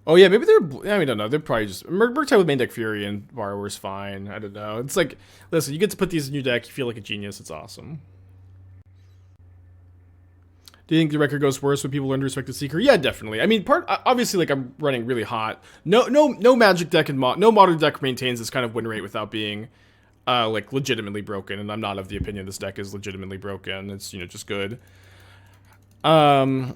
S1: Oh yeah, maybe they're... I mean, I don't know. They're probably just... Murktide with main deck Fury and Borrower's fine. I don't know. It's like... Listen, you get to put these in your deck. You feel like a genius. It's awesome. Do you think the record goes worse when people learn to respect the Seeker? Yeah, definitely. I mean, obviously, like, I'm running really hot. No Magic deck and no Modern deck maintains this kind of win rate without being, like, legitimately broken. And I'm not of the opinion this deck is legitimately broken. It's, you know, just good. And...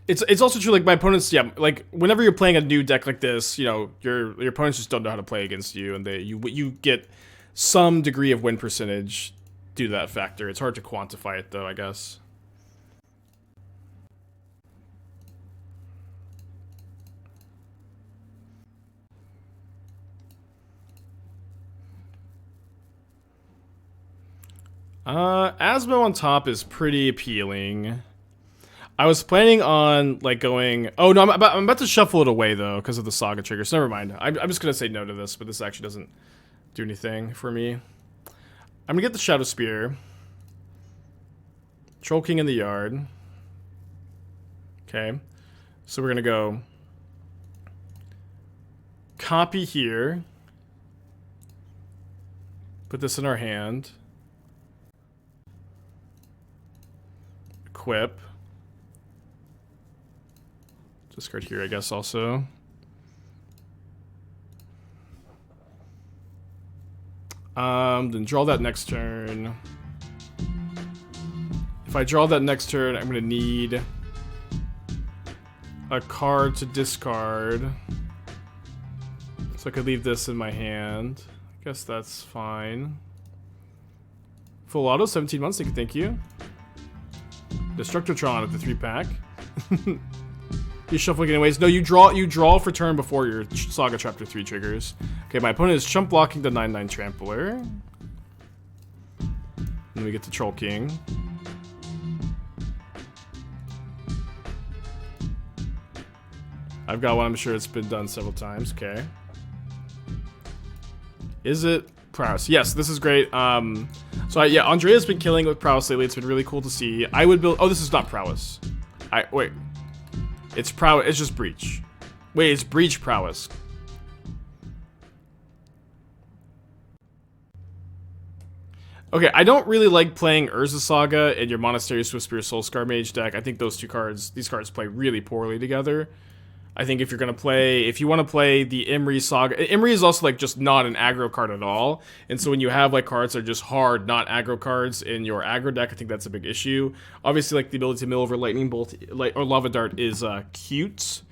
S1: It's also true, like, my opponents, yeah, like, whenever you're playing a new deck like this, you know, your opponents just don't know how to play against you, and you get some degree of win percentage due to that factor. It's hard to quantify it, though, I guess. Asmo on top is pretty appealing. I was planning on, like, going... Oh, no, I'm about to shuffle it away, though, because of the Saga trigger, so never mind. I'm just going to say no to this, but this actually doesn't do anything for me. I'm going to get the Shadowspear. Troll King in the yard. Okay. So we're going to go... Copy here. Put this in our hand. Equip. Discard here, I guess, also. Then draw that next turn. If I draw that next turn, I'm gonna need a card to discard. So I could leave this in my hand. I guess that's fine. Full auto, 17 months, thank you. Destructotron at the 3-pack. You shuffle it anyways. No, you draw for turn before your Saga Chapter 3 triggers. Okay, my opponent is chump blocking the 9/9 Trampler. Then we get to Troll King. I've got one. I'm sure it's been done several times. Okay. Is it prowess? Yes, this is great. Yeah, Andrea's been killing with prowess lately. It's been really cool to see. I would build. Oh, this is not prowess. Wait. It's prowess. It's just breach. Wait, it's breach prowess. Okay, I don't really like playing Urza Saga in your Monastery Swiftspear Soulscar Mage deck. I think these cards play really poorly together. I think if you want to play the Imri Saga, Imri is also like just not an aggro card at all. And so when you have like cards that are just hard, not aggro cards in your aggro deck, I think that's a big issue. Obviously, like the ability to mill over Lightning Bolt or Lava Dart is cute,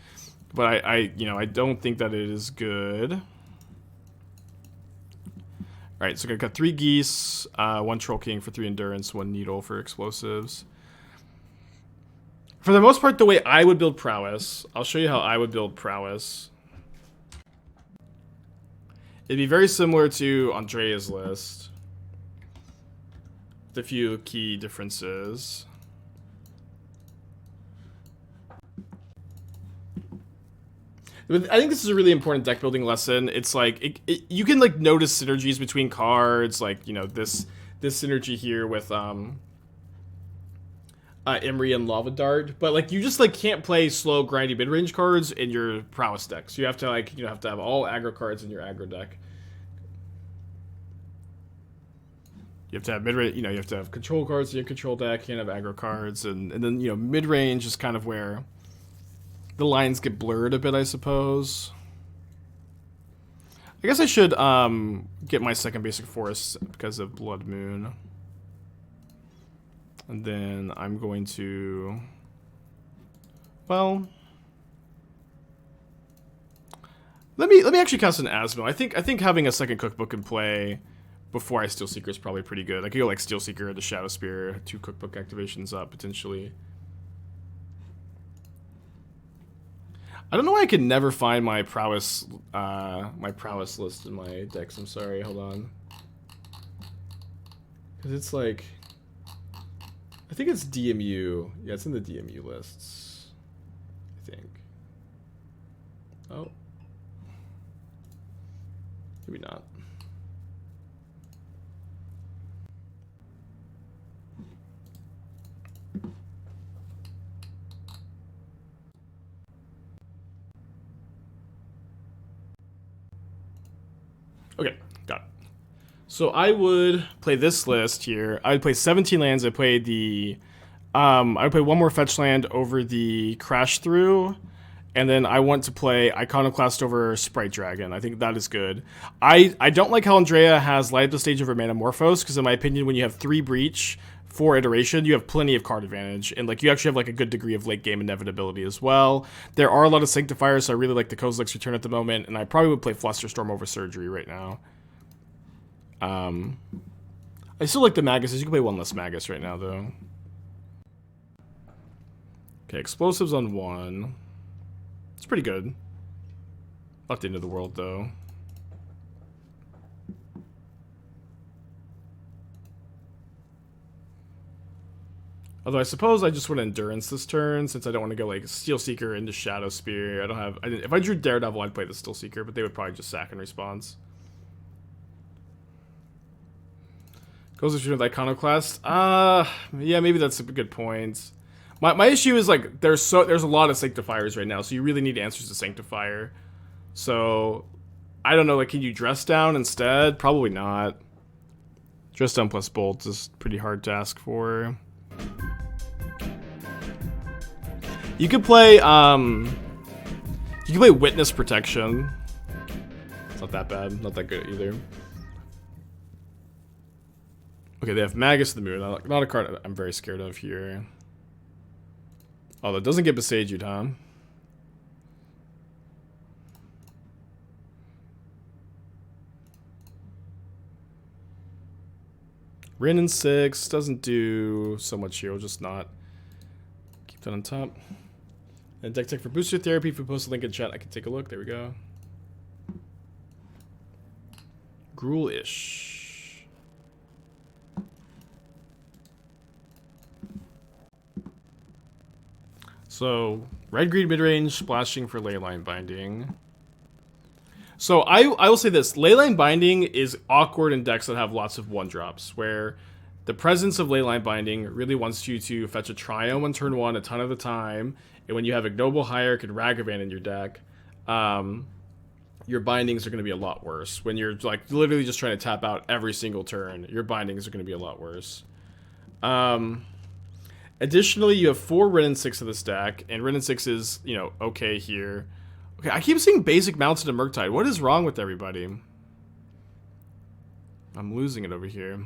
S1: but I don't think that it is good. Alright, so I've got 3 Geese, 1 Troll King for 3 Endurance, 1 Needle for Explosives. For the most part, the way I would build Prowess, I'll show you how I would build Prowess. It'd be very similar to Andrea's list, with a few key differences. I think this is a really important deck building lesson. It's like you can like notice synergies between cards, like this synergy here with Imri and Lava Dart, but like you just like can't play slow grindy mid range cards in your prowess deck. So you have to have to have all aggro cards in your aggro deck. You have to have mid range. You have to have control cards in your control deck. You can't have aggro cards, and then mid range is kind of where the lines get blurred a bit, I suppose. I guess I should get my second basic forest because of Blood Moon. And then I'm going to... Well... Let me actually cast an Asmo. I think having a second cookbook in play before I Steelseeker is probably pretty good. I could go like Steelseeker to Shadowspear, 2 cookbook activations up, potentially. I don't know why I can never find my prowess list in my decks. I'm sorry, hold on. Because it's like... I think it's DMU. Yeah, it's in the DMU lists. I think. Oh. Maybe not. Okay, got it. So I would play this list here. I would play 17 lands. I played the... I would play 1 more fetch land over the Crash Through. And then I want to play Iconoclast over Sprite Dragon. I think that is good. I don't like how Andrea has Light Up the Stage over Manamorphose, because in my opinion, when you have 3 Breach, 4 Iteration, you have plenty of card advantage. And like you actually have like a good degree of late game inevitability as well. There are a lot of Sanctifiers, so I really like the Kozilek's Return at the moment. And I probably would play Flusterstorm over Surgery right now. I still like the Magus. You can play 1 less Magus right now, though. Okay, Explosives on 1. It's pretty good. Not the end of the world, though. Although I suppose I just want Endurance this turn, since I don't want to go like Steelseeker into Shadowspear. If I drew Daredevil, I'd play the Steelseeker, but they would probably just sack in response. Goes with Iconoclast. Yeah, maybe that's a good point. My issue is like there's a lot of Sanctifiers right now, so you really need answers to Sanctifier. So I don't know, like can you Dress Down instead? Probably not. Dress Down plus Bolt is pretty hard to ask for. You could play Witness Protection. It's not that bad, not that good either. Okay, they have Magus of the Moon, not a card I'm very scared of here. Oh, that doesn't get Boseiju, huh? Wrenn and Six doesn't do so much here, we'll just not keep that on top. And Deck Tech for Booster Therapy, if we post a link in chat, I can take a look. There we go. Gruul-ish. So, Red-green midrange, splashing for Leyline Binding. So I will say this. Leyline Binding is awkward in decks that have lots of 1-drops, where the presence of Leyline Binding really wants you to fetch a Triome on turn 1 a ton of the time, and when you have Ignoble Hierarch and Ragavan in your deck, your bindings are going to be a lot worse. When you're like literally just trying to tap out every single turn, your bindings are going to be a lot worse. Additionally, you have 4 Wrenn and Six of this deck, and Wrenn and Six is, you know, okay here. Okay, I keep seeing basic mounts into Murktide. What is wrong with everybody? I'm losing it over here.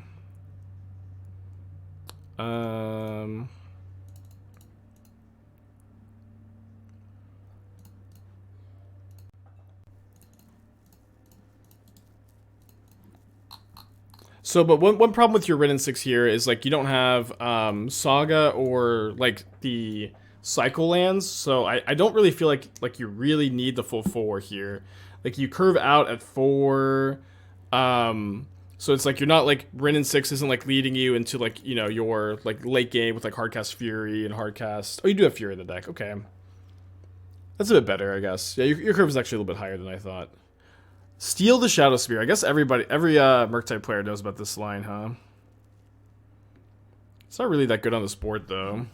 S1: So, but one problem with your Wrenn and Six here is, like, you don't have Saga or, like, the cycle lands, so I don't really feel like you really need the full 4 here. Like, you curve out at 4, so it's like you're not, like, Wrenn and Six isn't, like, leading you into, like, you know, your, like, late game with, like, Hardcast Fury and Hardcast... Oh, you do have Fury in the deck, okay. That's a bit better, I guess. Yeah, your curve is actually a little bit higher than I thought. Steal the Shadowspear. I guess every Murktide player knows about this line, huh? It's not really that good on this board, though.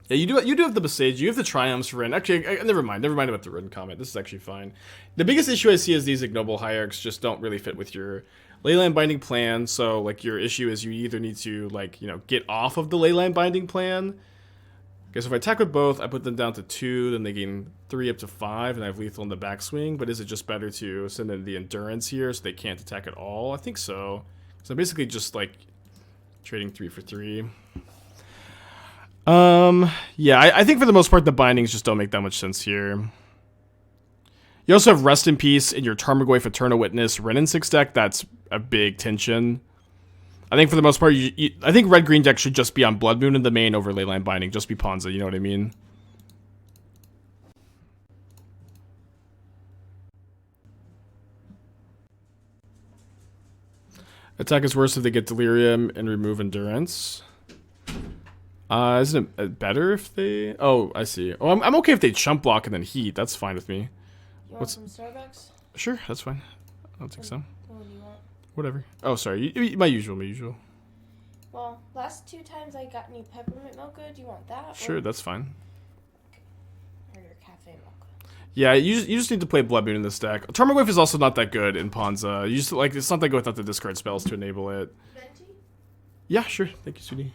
S1: Yeah, you do have the Boseiju. You have the Triumphs for Wrenn. Actually, never mind about the Wrenn comment. This is actually fine. The biggest issue I see is these Ignoble Hierarchs just don't really fit with your Leyline Binding plan. So, like, your issue is you either need to, like, you know, get off of the Leyline Binding plan. Okay, so if I attack with both, I put them down to 2, then they gain 3 up to 5, and I have lethal in the backswing. But is it just better to send in the Endurance here so they can't attack at all? I think so. So I'm basically just, like, trading 3 for 3. Yeah, I think for the most part the bindings just don't make that much sense here. You also have Rest in Peace in your Tarmogoyf Eternal Witness Wrenn and Six deck. That's a big tension. I think for the most part, I think red-green deck should just be on Blood Moon in the main over Leyline Binding. Just be Ponza, you know what I mean? Attack is worse if they get Delirium and remove Endurance. Isn't it better if they... Oh, I see. Oh, I'm okay if they chump block and then heat. That's fine with me.
S2: You want some Starbucks?
S1: Sure, that's fine. I don't think so.
S2: What do you want?
S1: Whatever. Oh, sorry. My usual.
S2: Well, last 2 times I got me peppermint mocha. Do you want that?
S1: Sure, that's fine.
S2: Or your cafe mocha.
S1: Yeah, you just need to play Blood Moon in this deck. Tarmogoyf is also not that good in Ponza. You just, like, it's not that good without the discard spells to enable it.
S2: Venti?
S1: Yeah, sure. Thank you, sweetie.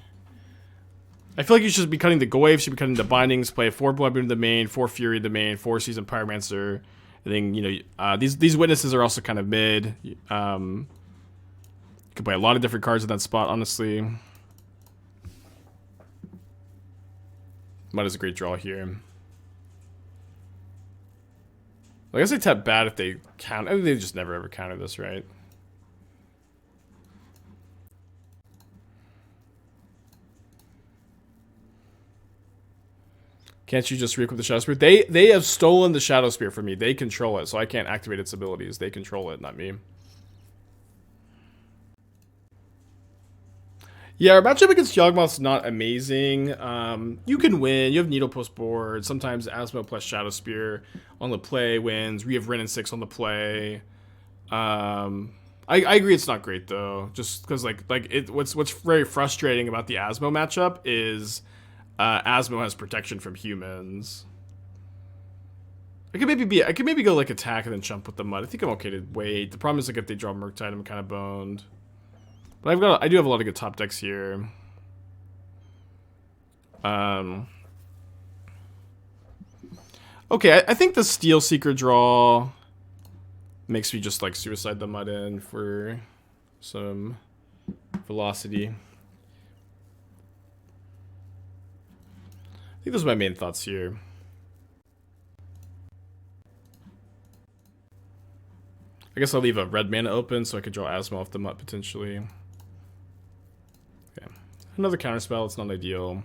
S1: I feel like you should be cutting the Goyf, should be cutting the bindings, play 4 Blood Moon in the main, 4 Fury in the main, 4 Seasoned Pyromancer. And then, you know, these witnesses are also kind of mid. You can play a lot of different cards in that spot, honestly. Mud is a great draw here. I guess they tap bad if they count. I mean, they just never ever counter this, right? Can't you just re-equip the Shadowspear? They have stolen the Shadowspear from me. They control it, so I can't activate its abilities. They control it, not me. Yeah, our matchup against Yawgmoth's not amazing. You can win. You have Needle Post board. Sometimes Asmo plus Shadowspear on the play wins. We have Wrenn and Six on the play. I agree it's not great, though. Just because, what's very frustrating about the Asmo matchup is... Asmo has protection from humans. I could maybe go like attack and then jump with the mud. I think I'm okay to wait. The problem is like if they draw Murktide, I'm kind of boned. But I do have a lot of good top decks here. Okay, I think the Steelseeker draw makes me just like suicide the mud in for some velocity. I think those are my main thoughts here. I guess I'll leave a red mana open so I could draw Asmo off the Mutt potentially. Okay. Another counterspell, it's not ideal.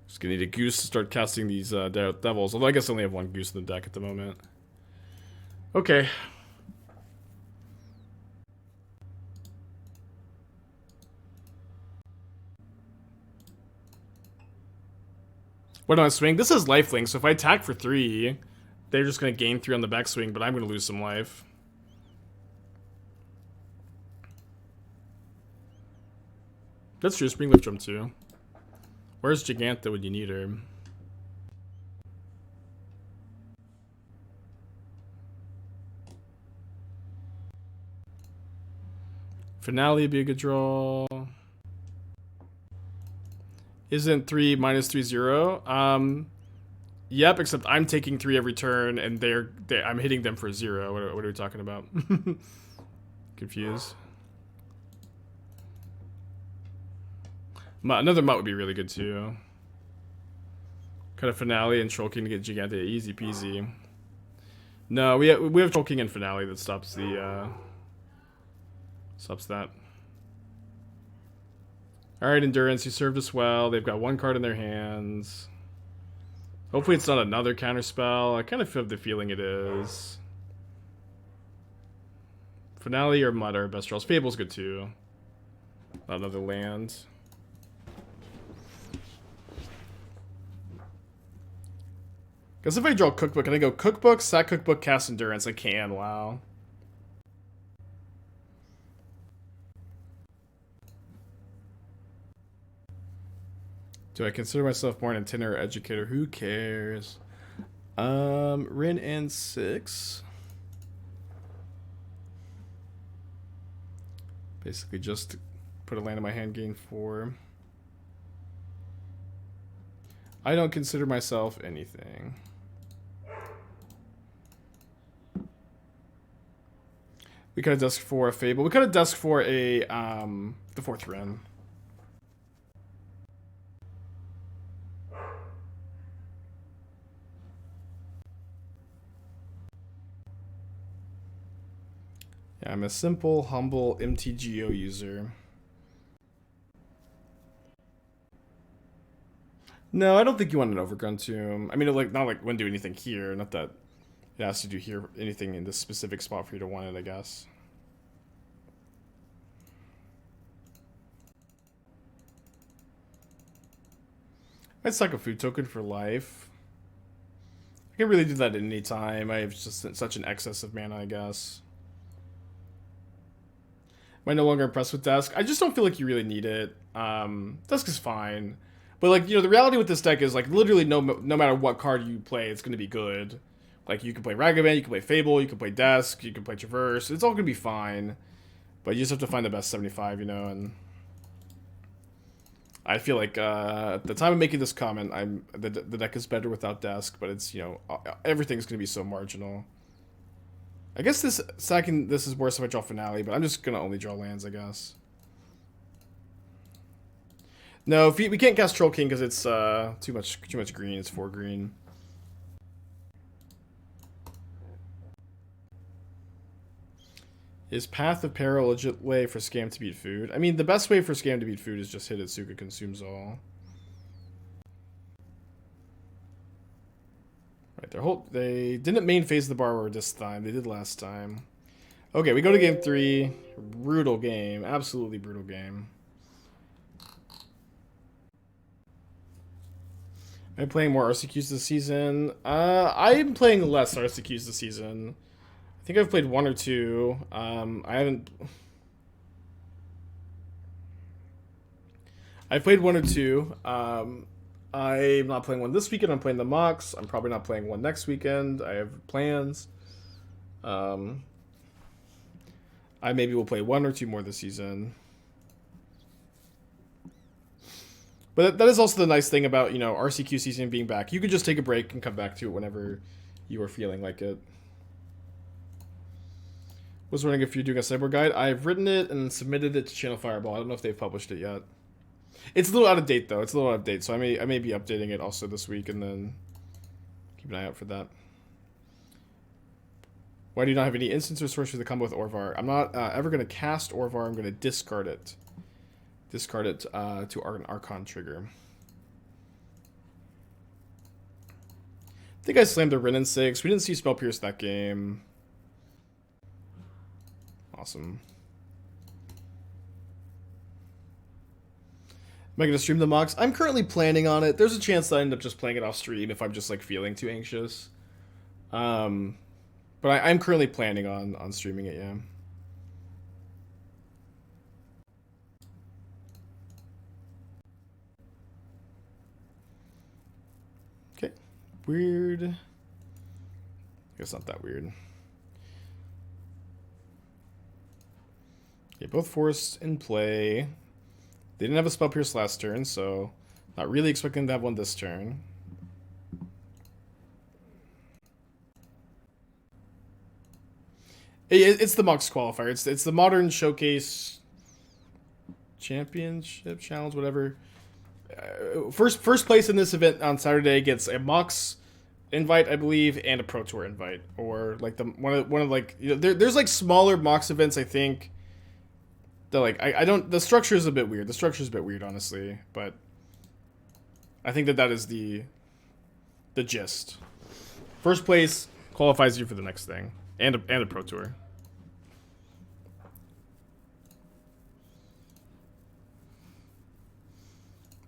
S1: Just gonna need a Goose to start casting these devils, although I guess I only have 1 Goose in the deck at the moment. Okay. What do I swing? This is lifelink, so if I attack for 3, they're just going to gain 3 on the backswing, but I'm going to lose some life. That's true, Springleaf Drum too. Where's Giganta when you need her? Finale would be a good draw. Isn't 3 minus 3 0? Yep, except I'm taking 3 every turn, and I'm hitting them for 0. What are we talking about? Confused. Another Mutt would be really good too. Kind of Finale and Troll King to get Giganta, easy peasy. No, we have Troll King and Finale that stops the stops that. All right, Endurance, you served us well. They've got 1 card in their hands. Hopefully it's not another counterspell. I kind of have the feeling it is. Finale or Mutt are best draws. Fable's good too. Not another land. Because if I draw Cookbook, can I go Cookbook, sack Cookbook, cast Endurance? I can, wow. Do I consider myself more an itinerant or educator? Who cares? Wrenn and Six. Basically just put a land in my hand, gain 4. I don't consider myself anything. We could have dusked for a Fable. We could have dusked for a the 4th Wrenn. Yeah, I'm a simple, humble MTGO user. No, I don't think you want an Overgrown Tomb. I mean, not like wouldn't do anything here. Not that it has to do here anything in this specific spot for you to want it, I guess. I'd suck a food token for life. I can really do that at any time. I have just such an excess of mana, I guess. Am I no longer impressed with Dusk? I just don't feel like you really need it. Dusk is fine. But, like, you know, the reality with this deck is, like, literally no matter what card you play, it's going to be good. Like, you can play Ragavan, you can play Fable, you can play Dusk, you can play Traverse. It's all going to be fine. But you just have to find the best 75, you know, and I feel like at the time of making this comment, the deck is better without Dusk, but it's, you know, everything's going to be so marginal. I guess this is worse if I draw Finale, but I'm just going to only draw lands, I guess. No, we can't cast Troll King because it's too much green. It's 4 green. Is Path of Peril a legit way for Scam to beat food? I mean, the best way for Scam to beat food is just hit Itsuka Consumes All. Right, they didn't main phase the Borrower this time. They did last time. Okay, we go to game 3. Brutal game. Absolutely brutal game. I'm playing more RCQs this season. I'm playing less RCQs this season. I think I've played 1 or 2. I've played 1 or 2. I'm not playing one this weekend. I'm playing the Mox. I'm probably not playing one next weekend. I have plans. I maybe will play 1 or 2 more this season. But that is also the nice thing about, you know, RCQ season being back. You can just take a break and come back to it whenever you are feeling like it. Was wondering if you're doing a sideboard guide. I've written it and submitted it to Channel Fireball. I don't know if they've published it yet. It's a little out of date though. It's a little out of date, so I may be updating it also this week, and then keep an eye out for that. Why do you not have any instants or sorcery that come with Orvar? I'm not ever going to cast Orvar. I'm going to discard it. Discard it to an Archon trigger. I think I slammed a Wrenn and Six. We didn't see Spell Pierce that game. Awesome. Am I going to stream the mocks? I'm currently planning on it. There's a chance that I end up just playing it off stream if I'm just like feeling too anxious. But I'm currently planning on streaming it, yeah. Okay. Weird. I guess not that weird. Okay, both forests in play. They didn't have a Spell Pierce last turn, so not really expecting to have one this turn. It's the Mox qualifier. It's the Modern Showcase Championship Challenge, whatever. First place in this event on Saturday gets a Mox invite, I believe, and a Pro Tour invite, or like one of like, you know, there's like smaller Mox events, I think. That like I don't, the structure is a bit weird. The structure is a bit weird, honestly, but I think that is the gist. First place qualifies you for the next thing, and a Pro Tour.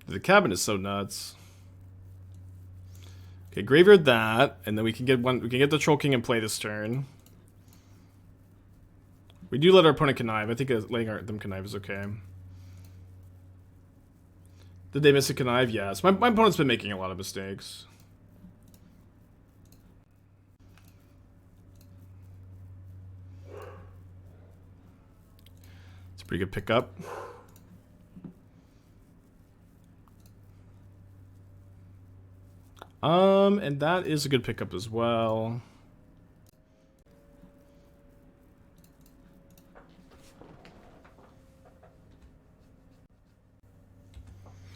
S1: The cabin is so nuts. Okay, graveyard that, and then we can get one. We can get the Troll King in play this turn. We do let our opponent connive. I think letting them connive is okay. Did they miss a connive? Yes. My opponent's been making a lot of mistakes. It's a pretty good pickup. And that is a good pickup as well.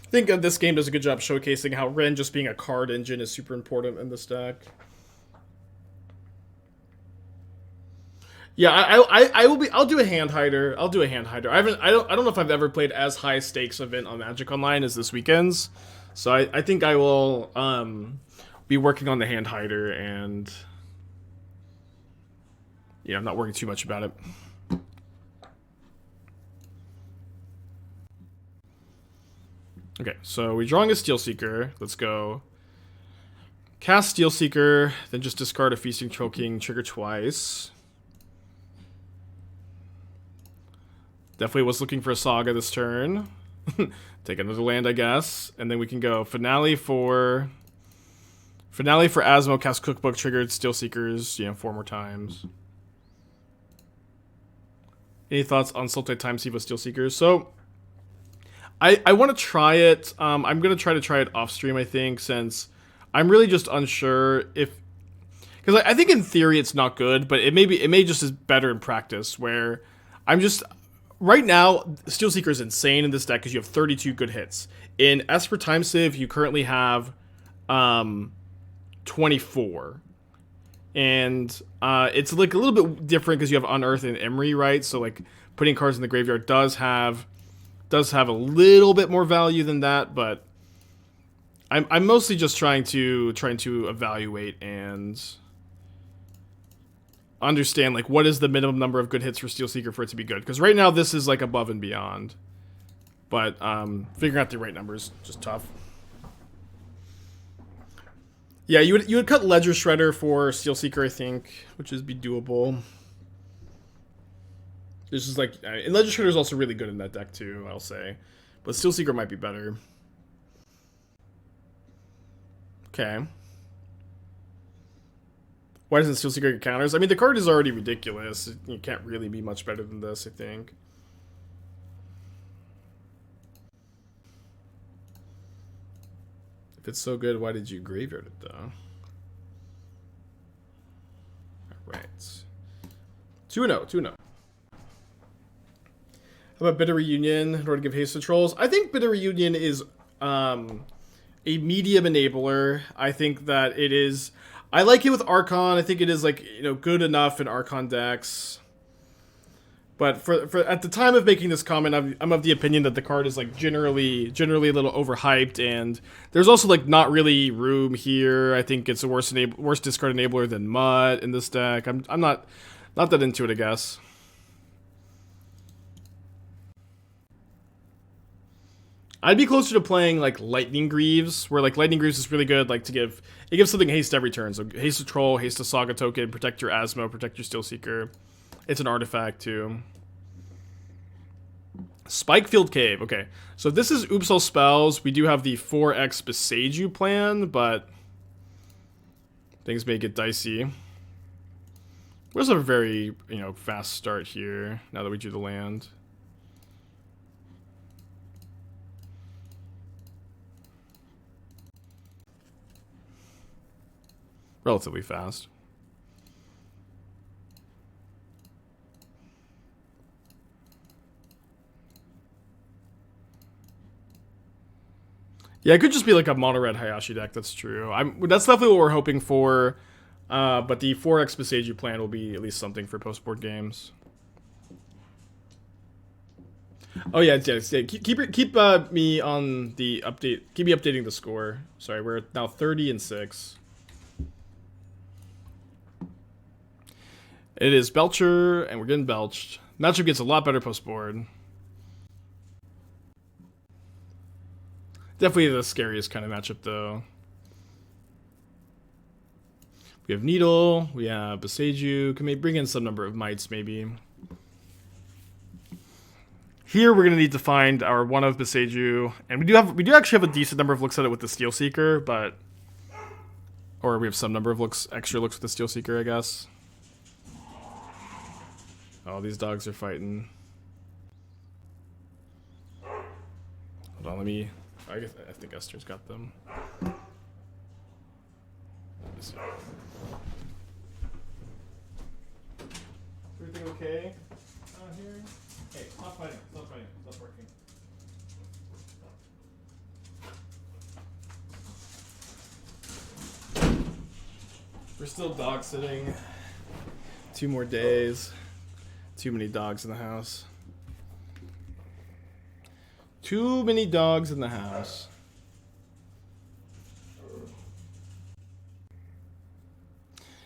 S1: I think this game does a good job showcasing how Wrenn just being a card engine is super important in this deck. Yeah, I'll do a hand hider. I'll do a hand hider. I don't know if I've ever played as high stakes event on Magic Online as this weekend's. So I think I will be working on the hand hider, and yeah, I'm not worrying too much about it. Okay, so we're drawing a Steelseeker. Let's go. Cast Steelseeker, then just discard a Feasting Troll King, trigger twice. Definitely was looking for a Saga this turn. Take another land, I guess. And then we can go Finale for Asmo, cast Cookbook, triggered Steelseekers, you know, 4 more times. Any thoughts on Sultai Time Siva Steelseekers? So I want to try it. I'm going to try it off stream, I think, since I'm really just unsure if... Because I think in theory it's not good, but it may just is better in practice, where I'm just... Right now, Steelseeker is insane in this deck because you have 32 good hits. In Esper Time Civ, you currently have 24. And it's like a little bit different because you have Unearth and Emery, right? So like putting cards in the graveyard does have a little bit more value than that, but I'm mostly just trying to evaluate and understand like what is the minimum number of good hits for Steelseeker for it to be good, because right now this is like above and beyond, but figuring out the right numbers just tough. Yeah, you would cut Ledger Shredder for Steelseeker, I think, which is be doable. This is like, and Ledger Shredder is also really good in that deck too, I'll say, but Steelseeker might be better. Okay. Why doesn't Steelseeker get counters? I mean, the card is already ridiculous. You can't really be much better than this, I think. If it's so good, why did you graveyard it, though? Alright. 2-0, 2-0. How about Bitter Reunion in order to give haste to trolls? I think Bitter Reunion is a medium enabler. I think that it is... I like it with Archon. I think it is, like, you know, good enough in Archon decks. But for at the time of making this comment, I'm of the opinion that the card is like generally a little overhyped, and there's also like not really room here. I think it's a worse discard enabler than Mutt in this deck. I'm not that into it, I guess. I'd be closer to playing like Lightning Greaves, where like Lightning Greaves is really good, like it gives something haste every turn. So haste a troll, haste a Saga token, protect your Asmo, protect your Steelseeker. It's an artifact too. Spikefield Cave. Okay, so this is Oops All Spells. We do have the 4x Boseiju plan, but things may get dicey. We also have a very, fast start here now that we do the land. Relatively fast. Yeah, it could just be like a mono red Hayashi deck. That's true. That's definitely what we're hoping for. But the 4x Boseiju plan will be at least something for post-board games. Oh yeah. Keep me on the update. Keep me updating the score. Sorry, we're now 30-6. It is Belcher, and we're getting belched. Matchup gets a lot better post-board. Definitely the scariest kind of matchup, though. We have Needle, we have Boseiju. Can we bring in some number of mites, maybe? Here, we're gonna need to find our one of Boseiju, and we do actually have a decent number of looks at it with the Steelseeker, but or we have some number of extra looks with the Steelseeker, I guess. Oh, these dogs are fighting. Hold on, I think Esther's got them. Everything okay out here? Hey, stop fighting. Stop fighting. Stop working. We're still dog sitting. 2 more days. Too many dogs in the house. Too many dogs in the house.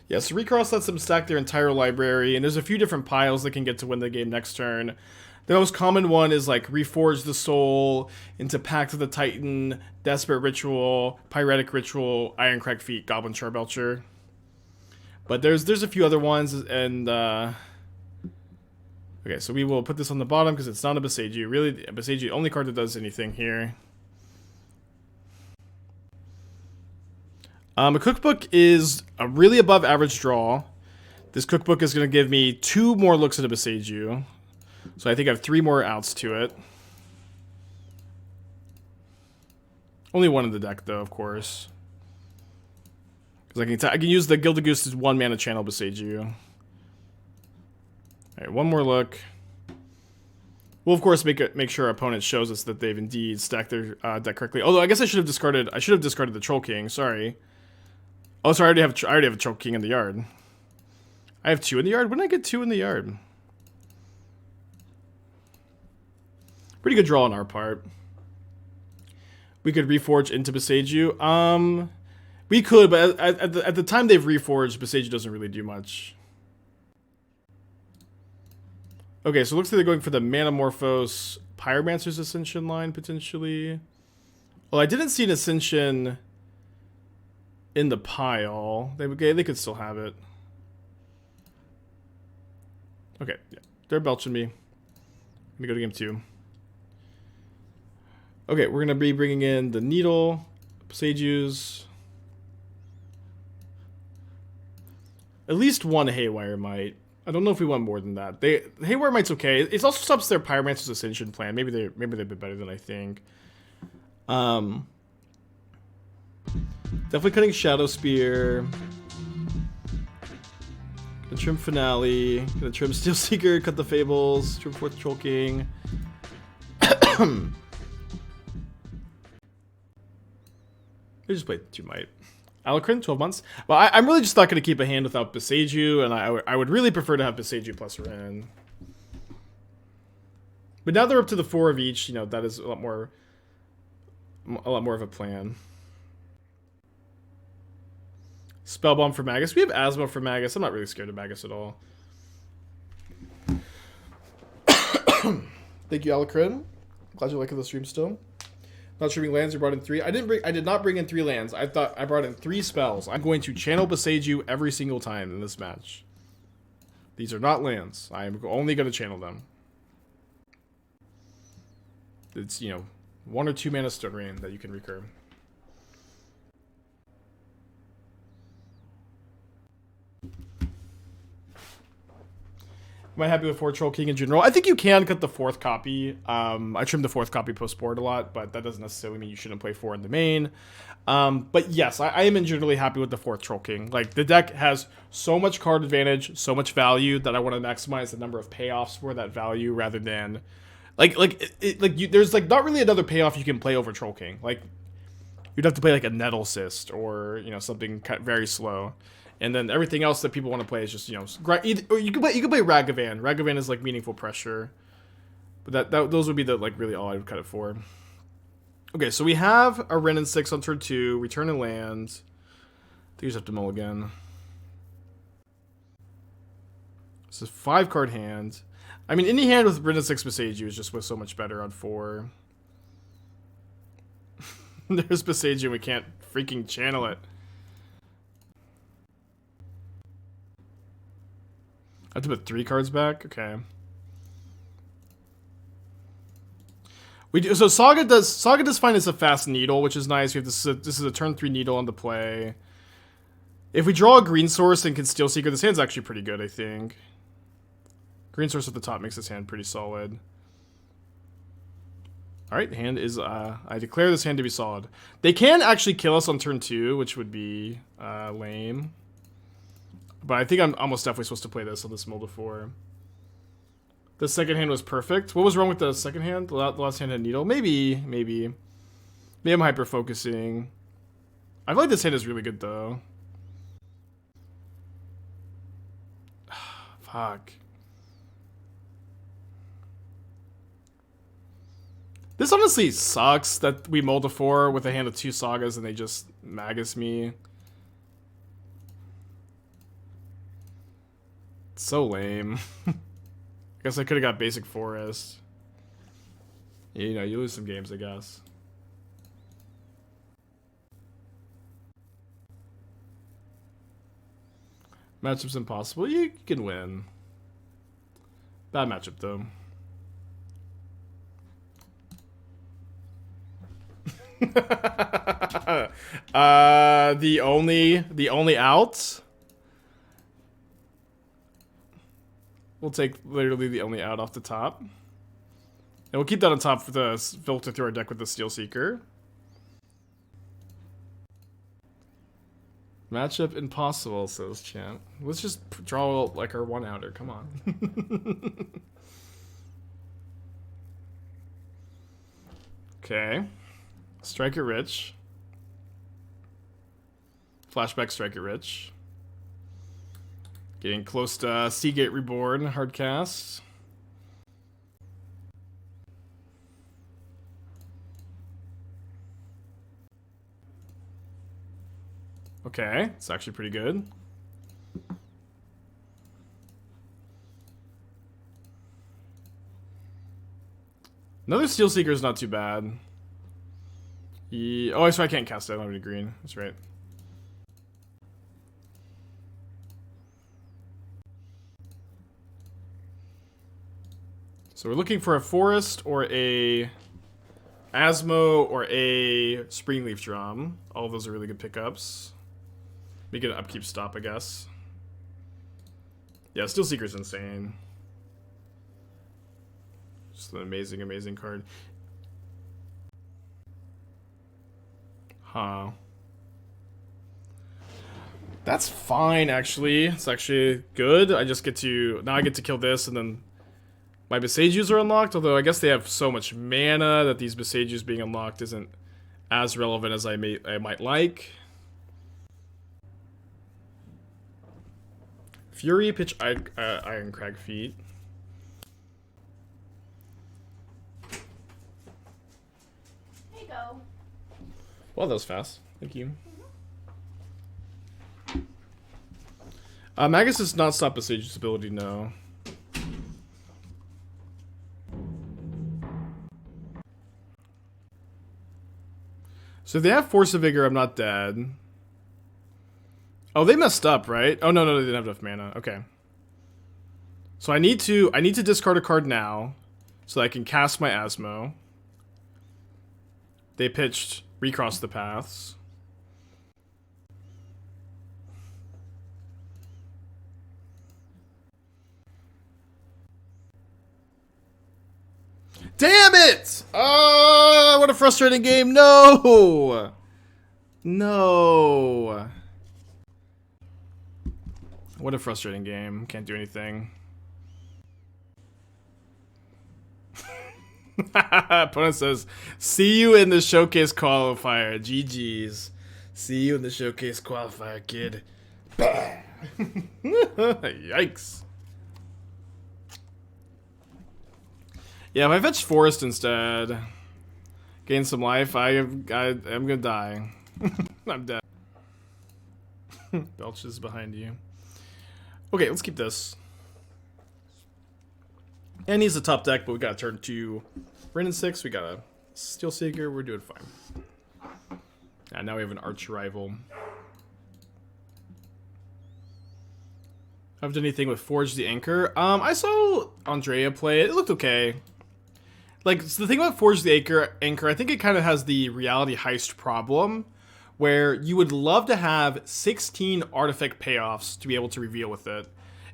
S1: Yeah, so Recross lets them stack their entire library, and there's a few different piles they can get to win the game next turn. The most common one is like Reforge the Soul into Pact of the Titan, Desperate Ritual, Pyretic Ritual, Ironcrag Feet, Goblin Charbelcher. But there's a few other ones, and okay, so we will put this on the bottom because it's not a Boseiju. Really, Boseiju, the only card that does anything here. A cookbook is a really above average draw. This cookbook is going to give me 2 more looks at a Boseiju. So I think I have 3 more outs to it. Only 1 in the deck, though, of course. Because I can use the Gilded Goose as 1 mana channel Boseiju. Alright, 1 more look. We'll of course make sure our opponent shows us that they've indeed stacked their deck correctly. Although I guess I should have discarded the Troll King. Sorry. Oh, sorry. I already have a Troll King in the yard. I have 2 in the yard. When did I get 2 in the yard? Pretty good draw on our part. We could reforge into Boseiju. We could, but at the time they've reforged, Boseiju doesn't really do much. Okay, so it looks like they're going for the Manamorphose Pyromancer's Ascension line, potentially. Well, I didn't see an Ascension in the pile. They could still have it. Okay, yeah. They're belching me. I'm gonna go to game 2. Okay, we're gonna be bringing in the Needle, Boseijus. At least 1 Haywire Mite. I don't know if we want more than that. Haywire Mite's okay. It also stops their Pyromancer's Ascension plan. Maybe they're a bit better than I think. Definitely cutting Shadowspear. Gonna trim Finale. Gonna trim Steelseeker. Cut the Fables. Trim 4th Troll King. They just played 2 Mite. Alacrin, 12 months. Well, I'm really just not going to keep a hand without Boseiju, and I would really prefer to have Boseiju plus Wrenn. But now they're up to the 4 of each. That is a lot more of a plan. Spellbomb for Magus. We have Asmo for Magus. I'm not really scared of Magus at all. Thank you, Alacrin. Glad you're liking the stream still. Not streaming lands. You brought in 3. I did not bring in 3 lands. I thought I brought in 3 spells. I'm going to channel Boseiju every single time in this match. These are not lands. I am only going to channel them. It's, you know, 1 or 2 mana Stone Rain that you can recur. Am I happy with 4 Troll King in general? I think you can cut the 4th copy. I trimmed the 4th copy post-board a lot, but that doesn't necessarily mean you shouldn't play 4 in the main. But yes, I am generally happy with the 4th Troll King. Like, the deck has so much card advantage, so much value, that I want to maximize the number of payoffs for that value rather than... there's, like, not really another payoff you can play over Troll King. Like, you'd have to play, like, a Nettle Cyst or, you know, something very slow. And then everything else that people want to play is just, you know, or you can play Ragavan. Ragavan is like meaningful pressure, but those would be the like really all I would cut it for. Okay, so we have a Wrenn and Six on turn 2, return a land. I think you just have to mulligan. This is 5-card hand. I mean, any hand with Wrenn and Six Boseiju is just so much better on 4. There's Boseiju, we can't freaking channel it. I have to put 3 cards back? Okay. So Saga does find us a fast needle, which is nice. We have this is a turn 3 needle on the play. If we draw a green source and can Steelseeker, this hand's actually pretty good, I think. Green source at the top makes this hand pretty solid. Alright, the hand is, I declare this hand to be solid. They can actually kill us on turn 2, which would be lame. But I think I'm almost definitely supposed to play this on this Mold 4. The second hand was perfect. What was wrong with the second hand? The last hand had Needle? Maybe I'm hyper-focusing. I feel like this hand is really good, though. Fuck. This honestly sucks that we Mold 4 with a hand of 2 Sagas and they just Magus me. So lame. I guess I could have got basic forest. You know, you lose some games, I guess. Matchup's impossible. You can win. Bad matchup, though. The only out. We'll take literally the only out off the top. And we'll keep that on top for the filter through our deck with the Steelseeker. Matchup impossible, says Champ. Let's just draw like our 1-outer. Come on. Okay. Strike it rich. Flashback, strike it rich. Getting close to Seagate Reborn, hard cast. Okay, it's actually pretty good. Another Steelseeker is not too bad. Oh, so I can't cast it. I don't have any green. That's right. So we're looking for a forest or a Asmo or a Springleaf Drum. All of those are really good pickups. Make it an upkeep stop, I guess. Yeah, Steelseeker's insane. Just an amazing, amazing card. Huh. That's fine, actually. It's actually good. I just get to... Now I get to kill this, and then... My Boseijus are unlocked, although I guess they have so much mana that these Boseijus being unlocked isn't as relevant as I might like. Fury, pitch Ironcrag Feet.
S2: There you go.
S1: Well, that was fast. Thank you. Magus does not stop Boseiju's ability, no. So if they have Force of Vigor, I'm not dead. Oh, they messed up, right? Oh, no, they didn't have enough mana. Okay. So I need to discard a card now so that I can cast my Asmo. They pitched Recross the Paths. Damn it! Oh, what a frustrating game. No! No. What a frustrating game. Can't do anything. Opponent says, see you in the showcase qualifier. GG's. See you in the showcase qualifier, kid. Yikes. Yeah, if I fetch Forest instead, gain some life, I'm gonna die. I'm dead. Belch is behind you. Okay, let's keep this. And he's a top deck, but we got to turn to Wrenn and Six. We got a Steelseeker. We're doing fine. And now we have an arch rival. I've done anything with Forge the Anchor. I saw Andrea play it. It looked okay. Like, so the thing about Forge the Anchor, I think it kind of has the reality heist problem, where you would love to have 16 artifact payoffs to be able to reveal with it.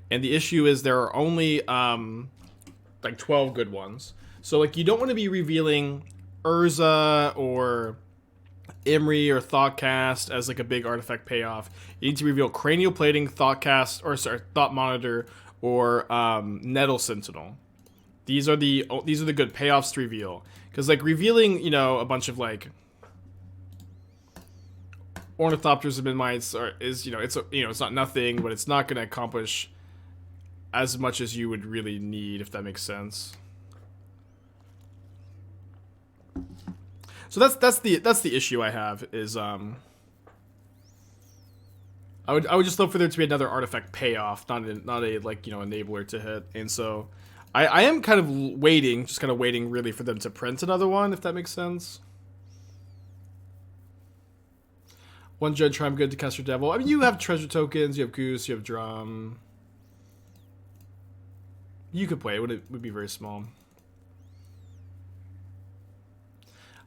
S1: And the issue is there are only, like 12 good ones. So, like, you don't want to be revealing Urza or Imri or Thoughtcast as, like, a big artifact payoff. You need to reveal Cranial Plating, Thought Monitor, or Nettle Sentinel. These are the good payoffs to reveal. Because, like, revealing, you know, a bunch of, like, Ornithopters and Midmites is, you know, it's not nothing, but it's not going to accomplish as much as you would really need, if that makes sense. So that's the issue I have is I would just love for there to be another artifact payoff, not a like, you know, enabler to hit. And so I am kind of waiting really for them to print another one, if that makes sense. One Judge Try, I'm good to cast your Devil. I mean, you have treasure tokens, you have Goose, you have Drum. You could play it, would be very small.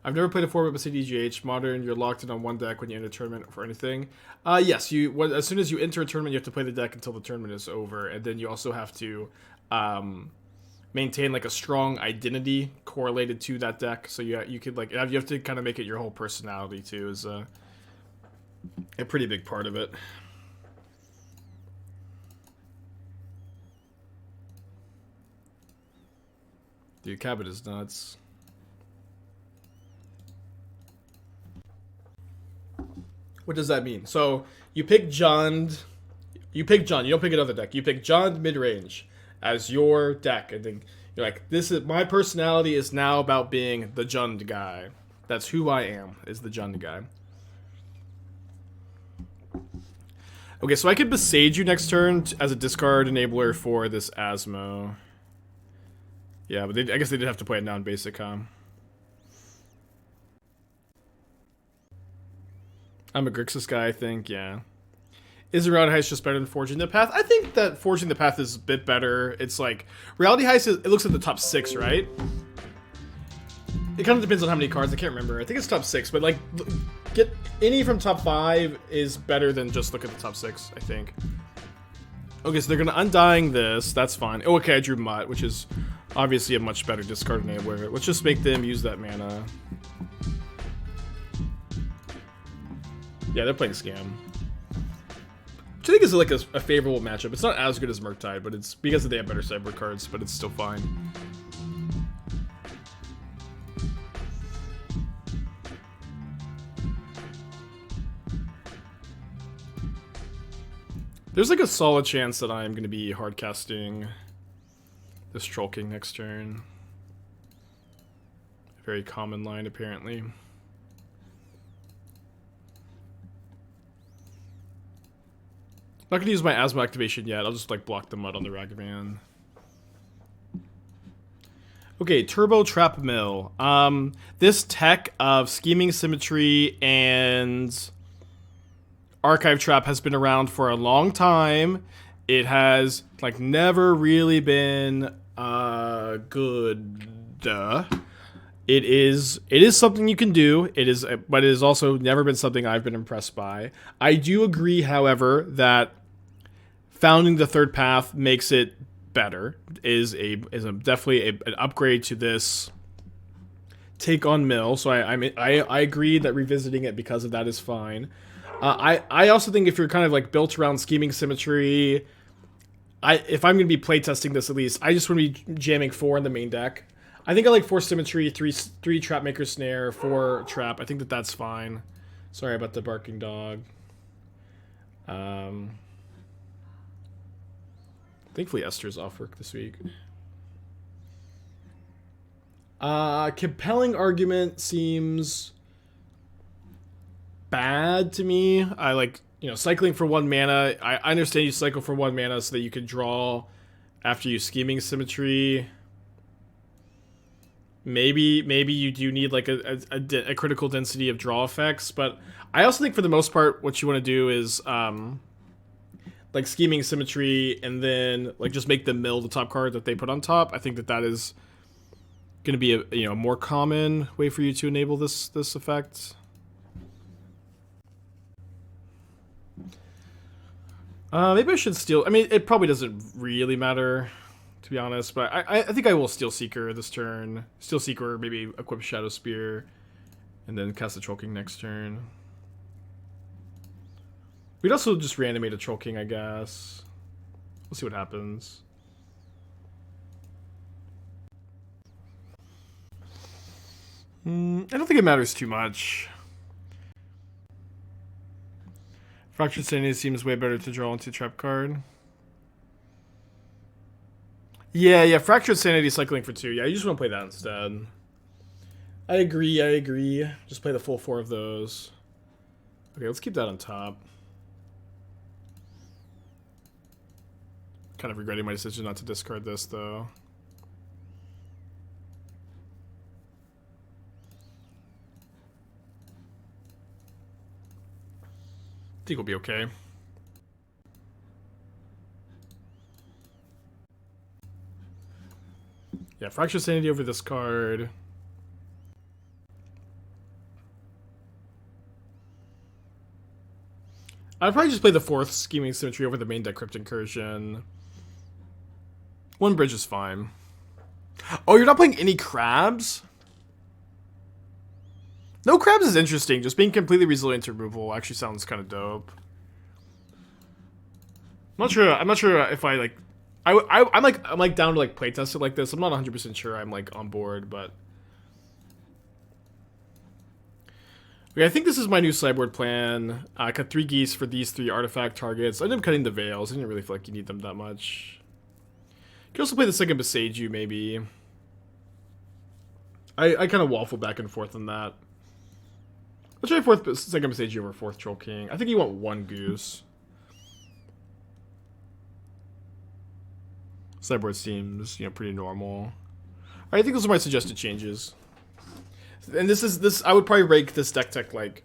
S1: I've never played a format with CDGH. Modern, you're locked in on one deck when you enter a tournament for anything. Yes, as soon as you enter a tournament, you have to play the deck until the tournament is over, and then you also have to maintain like a strong identity correlated to that deck. So you could like you have to kind of make it your whole personality too. Is a pretty big part of it. Dude, Cabin is nuts. What does that mean? So you pick Jund. You don't pick another deck. You pick Jund mid-range as your deck, and then you're like, "This is my personality is now about being the Jund guy. That's who I am. Is the Jund guy." Okay, so I could Boseiju next turn as a discard enabler for this Asmo. Yeah, but I guess they did have to play it non-basic, huh? I'm a Grixis guy, I think, yeah. Is Reality Heist just better than Forging the Path? I think that Forging the Path is a bit better. It's like, Reality Heist, it looks at the top 6, right? It kind of depends on how many cards, I can't remember. I think it's top 6, but like, get any from top 5 is better than just look at the top 6, I think. Okay, so they're going to Undying this, that's fine. Oh, okay, I drew Mutt, which is obviously a much better discard enabler. Let's just make them use that mana. Yeah, they're playing Scam. Which I think is like a favorable matchup. It's not as good as Murktide, but it's because they have better sideboard cards, but it's still fine. There's like a solid chance that I'm going to be hardcasting this Troll King next turn. A very common line, apparently. I'm not going to use my Asmo activation yet. I'll just like block the Mud on the Ragavan. Okay, Turbo Trap Mill. This tech of Scheming Symmetry and Archive Trap has been around for a long time. It has like never really been good. It is something you can do. But it has also never been something I've been impressed by. I do agree, however, that founding the third path makes it better. Is definitely an upgrade to this take on mill. So I agree that revisiting it because of that is fine. I also think if you're kind of like built around Scheming Symmetry, if I'm going to be playtesting this at least, I just want to be jamming 4 in the main deck. I think I like 4 Symmetry, 3 Trapmaker Snare, 4 Trap. I think that's fine. Sorry about the barking dog. Thankfully Esther's off work this week. Compelling Argument seems bad to me. I like, cycling for 1 mana. I understand you cycle for 1 mana so that you can draw after you Scheming Symmetry. Maybe you do need like a critical density of draw effects, but I also think for the most part what you want to do is like Scheming Symmetry and then like just make the mill the top card that they put on top. I think that is going to be a more common way for you to enable this effect. Maybe I should steal. I mean, it probably doesn't really matter, to be honest, but I think I will Steelseeker this turn. Steelseeker, maybe equip Shadowspear, and then cast a Troll King next turn. We'd also just reanimate a Troll King, I guess. We'll see what happens. I don't think it matters too much. Fractured Sanity seems way better to draw into trap card. Yeah, Fractured Sanity cycling for 2. Yeah, you just want to play that instead. I agree. Just play the full 4 of those. Okay, let's keep that on top. Kind of regretting my decision not to discard this, though. I think we'll be okay. Yeah, Fractured Sanity over this card. I'd probably just play the 4th Scheming Symmetry over the main deck Crypt Incursion. 1 bridge is fine. Oh, you're not playing any crabs? No crabs is interesting. Just being completely resilient to removal actually sounds kind of dope. I'm not sure if I like. I'm like down to like playtest it like this. I'm not 100% sure I'm like on board, but okay, I think this is my new sideboard plan. I cut 3 geese for these 3 artifact targets. I ended up cutting the veils. I didn't really feel like you need them that much. You can also play the second Boseiju, maybe. I kind of waffle back and forth on that. Let's try second Boseiju over 4th Troll King. I think you want 1 goose. Sideboard seems, pretty normal. I think those are my suggested changes. And this I would probably rank this deck tech like,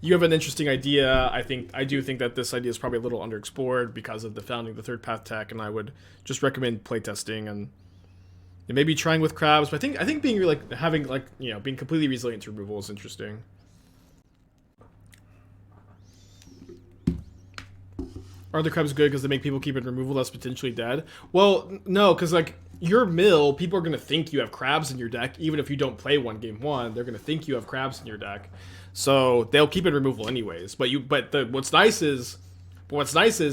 S1: you have an interesting idea. I do think that this idea is probably a little underexplored because of the founding the third path tech, and I would just recommend playtesting and maybe trying with crabs. But I think being like having like being completely resilient to removal is interesting. Are the crabs good because they make people keep in removal that's potentially dead? Well, no, because like your mill, people are going to think you have crabs in your deck, even if you don't play one game 1. They're going to think you have crabs in your deck, so they'll keep in removal anyways. What's nice is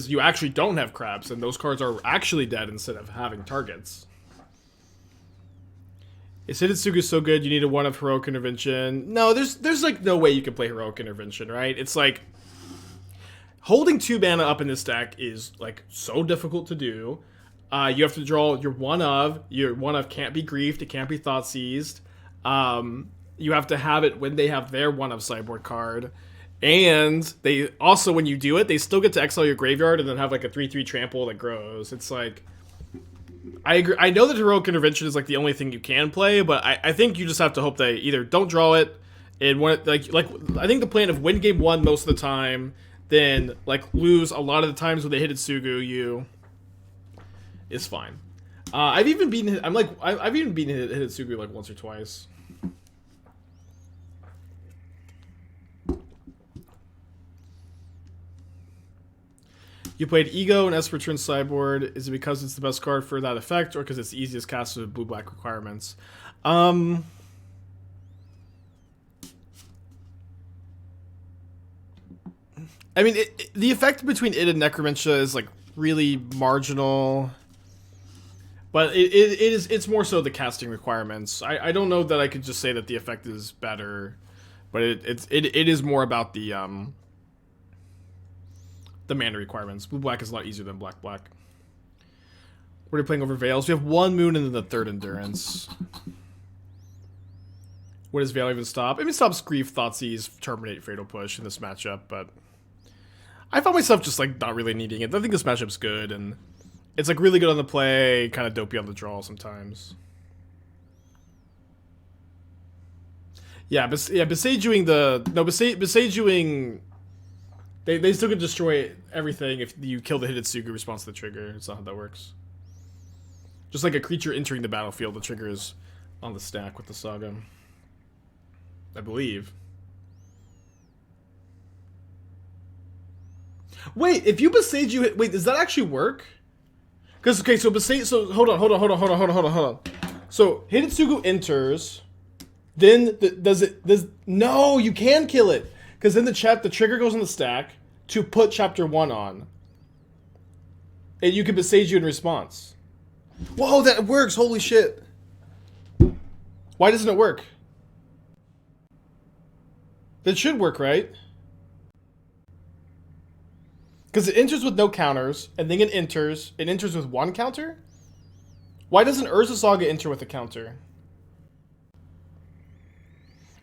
S1: you actually don't have crabs, and those cards are actually dead instead of having targets. Is Hidetsugu so good you need a 1 of Heroic Intervention? No, there's like no way you can play Heroic Intervention, right? It's like holding 2 mana up in this deck is like so difficult to do. You have to draw your 1 of. Your 1 of can't be griefed. It can't be thought seized. You have to have it when they have their 1 of sideboard card. And they also, when you do it, they still get to exile your graveyard and then have like a 3/3 trample that grows. It's like, I agree. I know that Heroic Intervention is like the only thing you can play, but I think you just have to hope they either don't draw it, and when it, like I think the plan of win game 1 most of the time, then like lose a lot of the times when they hit Itsugu you is fine. I've even beaten I've even beaten Hitotsugu like once or twice. You played Ego and Esper turn sideboard. Is it because it's the best card for that effect, or because it's the easiest cast with blue-black requirements? I mean, the effect between it and Necromantia is like really marginal, but it's more so the casting requirements. I don't know that I could just say that the effect is better, but it is more about the mana requirements. Blue-black is a lot easier than black-black. We're playing over Veils. We have 1 Moon and then the 3rd Endurance. What does Veil even stop? I mean, it stops Grief, Thoughtseize, Terminate, Fatal Push in this matchup, but I found myself just like not really needing it. I think this matchup's good, and it's like really good on the play, kind of dopey on the draw sometimes. Yeah, Besieguing Besieguing. They still can destroy everything if you kill the Hitotsugu response to the trigger. It's not how that works. Just like a creature entering the battlefield, the trigger is on the stack with the Saga. I believe. Wait, if you Boseiju, wait, does that actually work? Because okay, so hold on. So Hitotsugu enters, then no, you can kill it. Because then the trigger goes on the stack to put chapter 1 on. And you can Boseiju in response. Whoa, that works! Holy shit! Why doesn't it work? That should work, right? Because it enters with no counters, and then it enters with 1 counter? Why doesn't Urza Saga enter with a counter?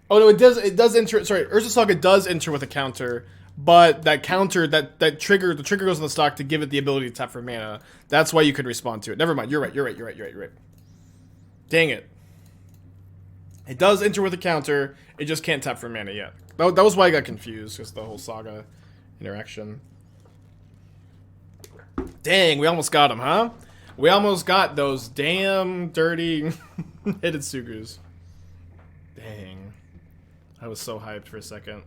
S1: Oh no, it does enter, sorry, Urza Saga does enter with a counter, but that counter, the trigger goes on the stock to give it the ability to tap for mana. That's why you could respond to it. Never mind, you're right. Dang it. It does enter with a counter, it just can't tap for mana yet. That was why I got confused, because the whole Saga interaction. Dang, we almost got him, huh? We almost got those damn dirty Hitotsugus. Dang. I was so hyped for a second.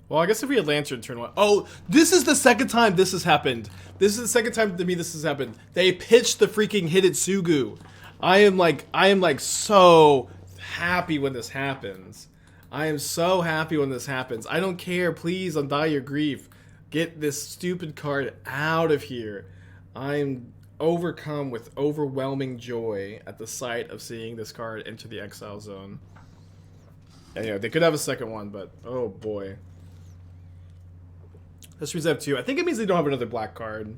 S1: Well, I guess if we had Lantern turn 1. Oh, this is the second time this has happened. This is the second time to me this has happened. They pitched the freaking Hitotsugu. I am like so happy when this happens. I am so happy when this happens. I don't care. Please untie your grief. Get this stupid card out of here. I'm overcome with overwhelming joy at the sight of seeing this card enter the exile zone. Anyway, they could have a second one, but oh boy. This means they have 2. I think it means they don't have another black card.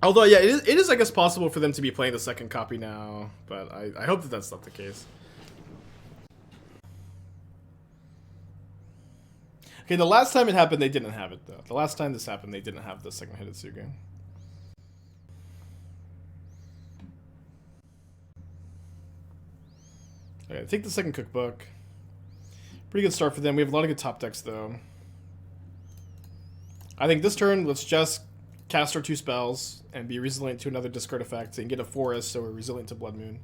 S1: Although, yeah, it is I guess possible for them to be playing the second copy now, but I hope that that's not the case. Okay, the last time it happened, they didn't have it, though. The last time this happened, they didn't have the second Hitotsugu. Okay, take the second cookbook. Pretty good start for them. We have a lot of good top decks, though. I think this turn, let's just cast our 2 spells and be resilient to another discard effect and get a forest, so we're resilient to Blood Moon.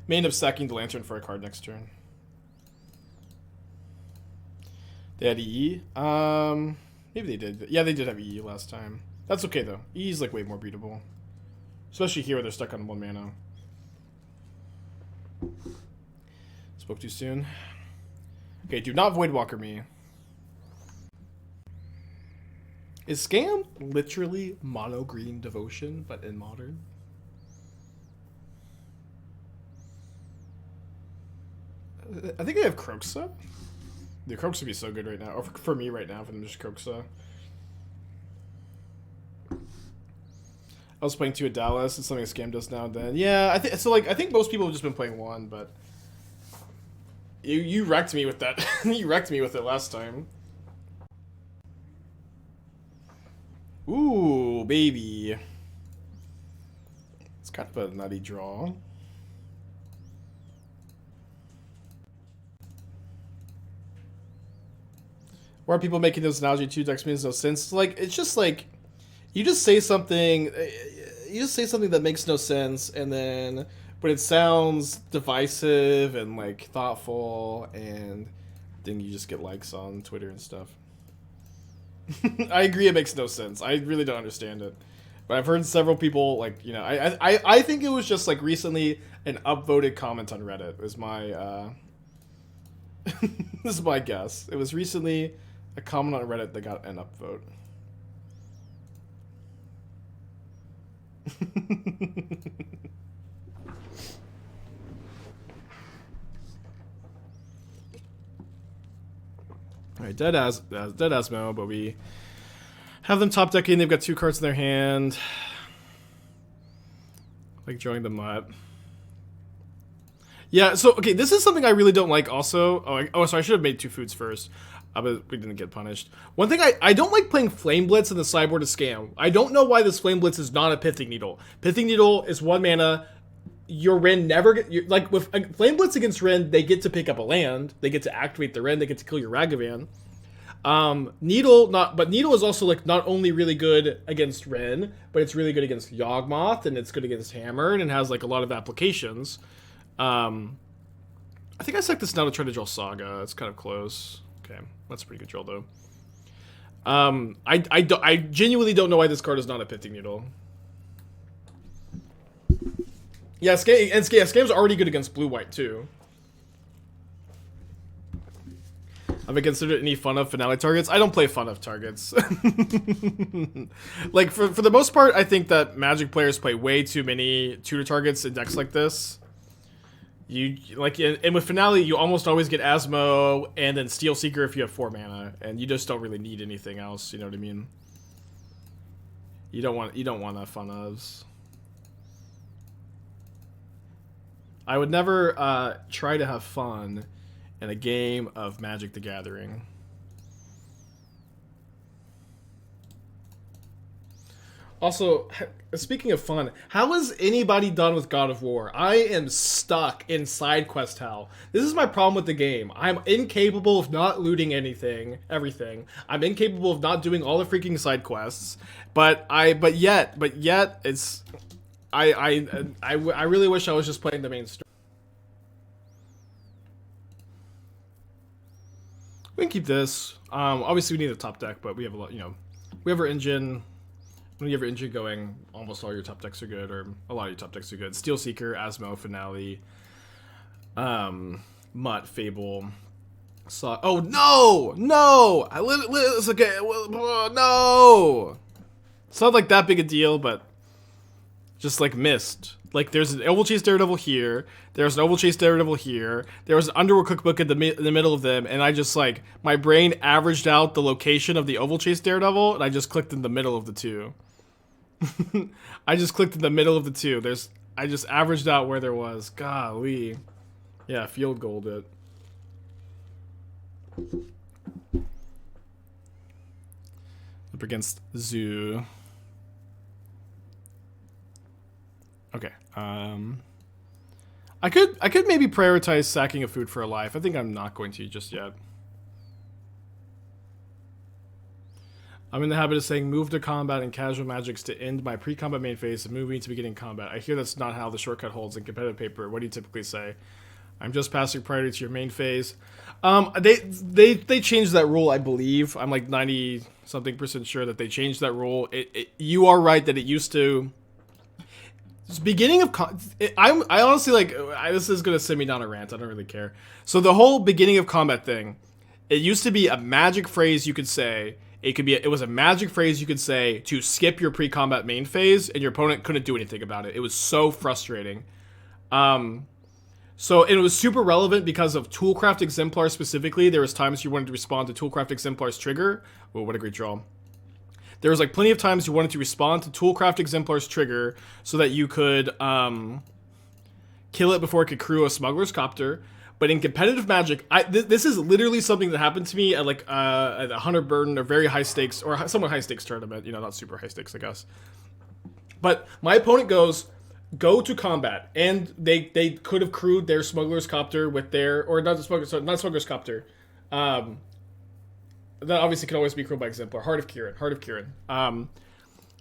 S1: May end up stacking the Lantern for a card next turn. They had EE? Maybe they did. Yeah, they did have EE last time. That's okay, though. EE is, like, way more beatable. Especially here where they're stuck on 1 mana. Spoke too soon. Okay, do not Voidwalker me. Is Scam literally mono green devotion, but in modern? I think I have Kroxa. The Kroxa would be so good right now, or for me right now, for them just Kroxa. I was playing 2 at Dallas. It's something Scam does now and then. Yeah, I think so. Like, I think most people have just been playing 1, but You wrecked me with that. You wrecked me with it last time. Ooh, baby. It's kind of a nutty draw. Why are people making this analogy? Two decks makes no sense. Like, it's just like, you just say something that makes no sense, and then, but it sounds divisive and like thoughtful, and then you just get likes on Twitter and stuff. I agree, it makes no sense. I really don't understand it, but I've heard several people like, you know, I think it was just like recently an upvoted comment on Reddit was my this is my guess. It was recently a comment on Reddit that got an upvote. Alright, dead Asmo, but we have them top decking. They've got 2 cards in their hand. Like drawing the Mutt. Yeah, so, okay, this is something I really don't like also. Oh, sorry, I should have made 2 foods first. But we didn't get punished. One thing, I don't like playing Flame Blitz in the sideboard to scam. I don't know why this Flame Blitz is not a Pithing Needle. Pithing Needle is 1 mana. Your Wrenn never get... Like, with Flame Blitz against Wrenn, they get to pick up a land. They get to activate the Wrenn. They get to kill your Ragavan. Needle is also, like, not only really good against Wrenn, but it's really good against Yawgmoth, and it's good against Hammer, and it has, like, a lot of applications. I think I select this now to try to draw Saga. It's kind of close. Okay, that's a pretty good draw, though. I genuinely don't know why this card is not a Pithing Needle. Yeah, Scam's already good against blue-white, too. Have I considered any fun of Finale targets? I don't play fun of targets. Like, for the most part, I think that Magic players play way too many tutor targets in decks like this. And with Finale, you almost always get Asmo and then Steelseeker if you have 4 mana, and you just don't really need anything else. You know what I mean? You don't want that fun ofs. I would never try to have fun in a game of Magic the Gathering. Also, speaking of fun, how is anybody done with God of War? I am stuck in side quest hell. This is my problem with the game. I'm incapable of not looting everything. I'm incapable of not doing all the freaking side quests. But yet, it's I really wish I was just playing the main story. We can keep this. Obviously we need a top deck, but we have a lot, you know, we have our engine. When you have your engine going, almost all your top decks are good, or a lot of your top decks are good. Steelseeker, Asmo, Finale, Mutt, Fable. Oh no! It's okay. No! It's not like that big a deal, but just like missed. Like there's an Ovalchase Daredevil here, there's an Ovalchase Daredevil here, there was an Underworld Cookbook in the middle of them, and I just like, my brain averaged out the location of the Ovalchase Daredevil, and I just clicked in the middle of the 2. I just clicked in the middle of the 2. I just averaged out where there was. Golly. Yeah, field gold it. Up against Zoo. Okay. I could maybe prioritize sacking a food for a life. I think I'm not going to just yet. I'm in the habit of saying move to combat and casual magics to end my pre-combat main phase and move me to beginning combat. I hear that's not how the shortcut holds in competitive paper. What do you typically say? I'm just passing priority to your main phase. They changed that rule, I believe. I'm like 90-something% sure that they changed that rule. You are right that it used to... Beginning of... I honestly, like... this is going to send me down a rant. I don't really care. So the whole beginning of combat thing, it used to be a magic phrase you could say... It was a magic phrase you could say to skip your pre-combat main phase, and your opponent couldn't do anything about it. It was so frustrating. So it was super relevant because of Toolcraft Exemplar specifically. There was times you wanted to respond to Toolcraft Exemplar's trigger. Oh, what a great draw. There was like plenty of times you wanted to respond to Toolcraft Exemplar's trigger so that you could kill it before it could crew a Smuggler's Copter. But in competitive Magic, this is literally something that happened to me at like at a 100 burden or very high stakes or somewhat high stakes tournament. You know, not super high stakes, I guess. But my opponent goes, go to combat, and they could have crewed their Smuggler's Copter with their, or not Smuggler's Copter. That obviously can always be crewed by Exemplar. Heart of Kirin.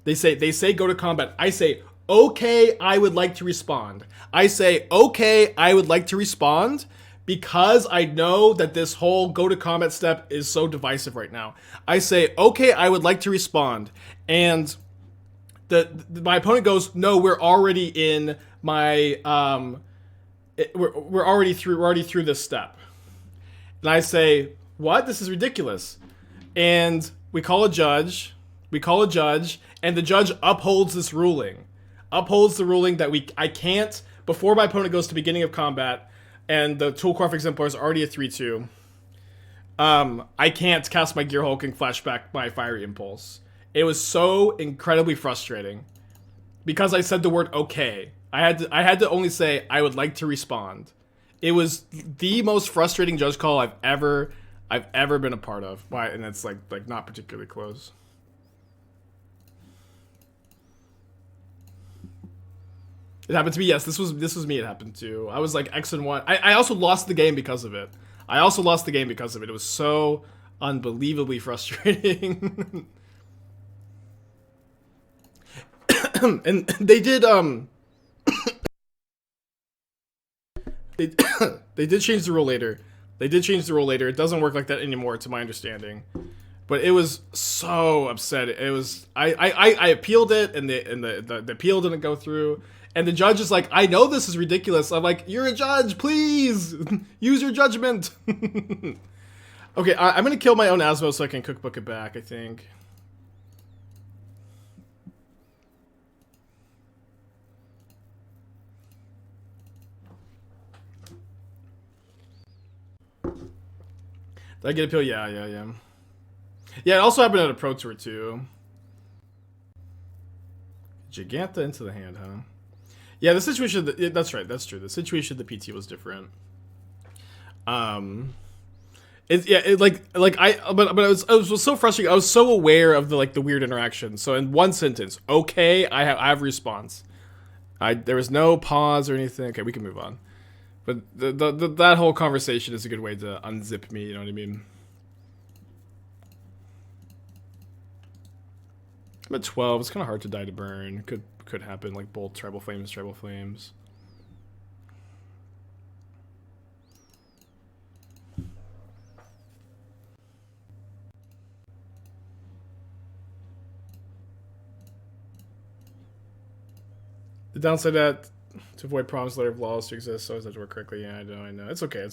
S1: They say go to combat. I say, okay, I would like to respond. I say, okay, I would like to respond, because I know that this whole go to combat step is so divisive right now. I say, okay, I would like to respond, and my opponent goes, no, we're already in my we're already through this step. And I say, what? This is ridiculous. And we call a judge, and the judge upholds this ruling. Upholds the ruling that I can't, before my opponent goes to beginning of combat, and the Toolcraft Exemplar is already a 3/2, I can't cast my Gear Hulking flashback my Fiery Impulse. It was so incredibly frustrating because I said the word okay. I had to only say I would like to respond. It was the most frustrating judge call I've ever been a part of. Why? And it's like not particularly close. It happened to me. Yes, this was me. It happened to. I was like X and 1. I also lost the game because of it. It was so unbelievably frustrating. And they did they did change the rule later. It doesn't work like that anymore, to my understanding. But it was so upset. It was I appealed it, and the appeal didn't go through. And the judge is like, I know this is ridiculous. I'm like, you're a judge, please use your judgment. Okay, I'm gonna kill my own Asmo so I can cookbook it back, I think. Did I get a pill? Yeah. Yeah, it also happened at a Pro Tour, too. Giganta into the hand, huh? Yeah, the situation... That's right, that's true. The situation of the PT was different. But I was so frustrating. I was so aware of the weird interaction. So in one sentence, okay, I have response. There was no pause or anything. Okay, we can move on. But that whole conversation is a good way to unzip me, you know what I mean? I'm at 12. It's kind of hard to die to burn. Could happen, like both Tribal Flames. The downside that to avoid promised layer of laws to exist, so as that to work correctly. Yeah, I know. It's okay.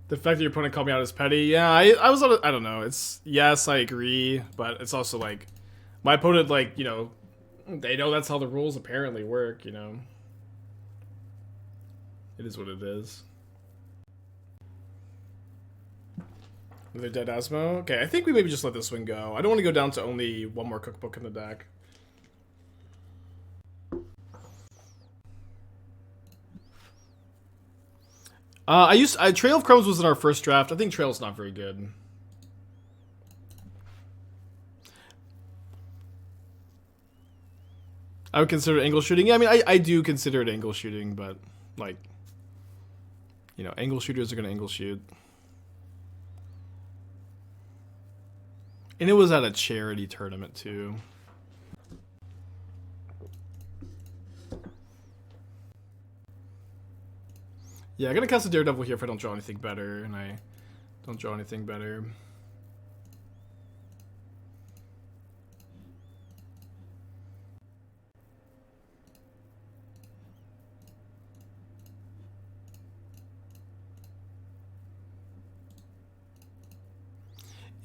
S1: The fact that your opponent called me out as petty, yeah, I was, I don't know. Yes, I agree, but it's also like, my opponent, like, you know, they know that's how the rules apparently work, you know. It is what it is. Another dead Asmo? Okay, I think we maybe just let this one go. I don't want to go down to only one more cookbook in the deck. Trail of Crumbs was in our first draft. I think Trail's not very good. I would consider it angle shooting. Yeah, I mean, I do consider it angle shooting, but, like, you know, angle shooters are going to angle shoot. And it was at a charity tournament, too. Yeah, I'm going to cast a Daredevil here if I don't draw anything better, and I don't draw anything better.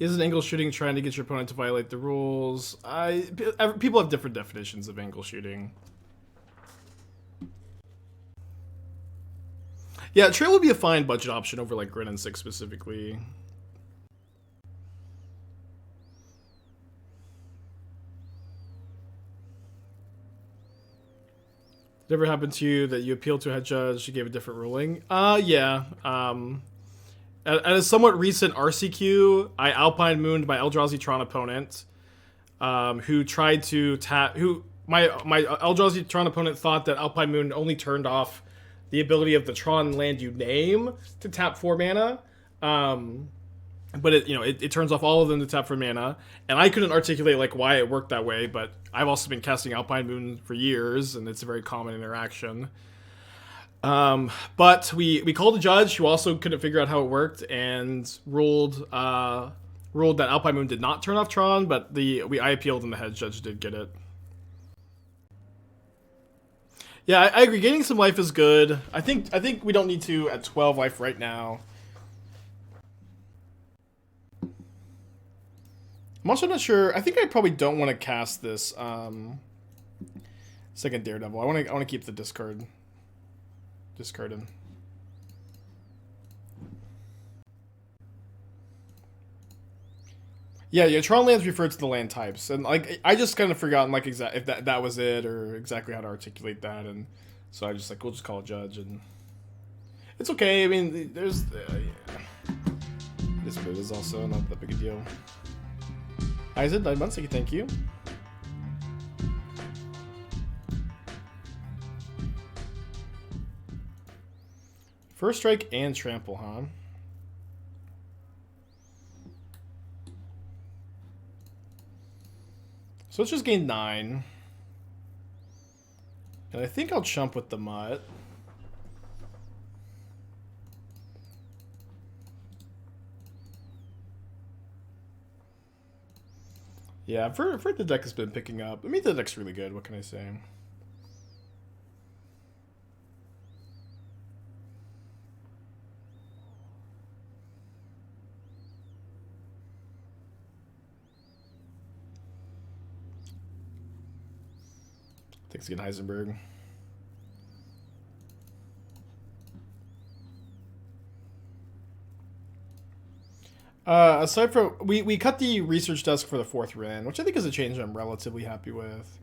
S1: Is angle shooting trying to get your opponent to violate the rules? People have different definitions of angle shooting. Yeah, Trail would be a fine budget option over like Wrenn and Six specifically. Never happened to you that you appealed to a head judge, she gave a different ruling? Yeah. At a somewhat recent RCQ, I Alpine Mooned my Eldrazi Tron opponent, who tried to tap. My Eldrazi Tron opponent thought that Alpine Moon only turned off the ability of the Tron land you name to tap 4 mana. But it turns off all of them to tap for mana, and I couldn't articulate like why it worked that way. But I've also been casting Alpine Moon for years, and it's a very common interaction. But we called a judge who also couldn't figure out how it worked and ruled that Alpine Moon did not turn off Tron, but I appealed and the head judge did get it. Yeah, I agree. Gaining some life is good. I think we don't need to at 12 life right now. I'm also not sure. I think I probably don't want to cast this second Daredevil. I want to keep the discarded. Yeah. Tron lands refer to the land types, and like I just kind of forgotten like if that was it or exactly how to articulate that, and so I just like we'll just call a judge, and it's okay. I mean, there's it is what it is. Also, not that big a deal. Isaac, 9 months. Thank you. First strike and trample, huh? So let's just gain 9. And I think I'll chump with the Mutt. Yeah, I've heard the deck has been picking up. I mean, the deck's really good. What can I say? Thanks again, Heisenberg. Aside from we cut the research desk for the 4th Wrenn, which I think is a change I'm relatively happy with.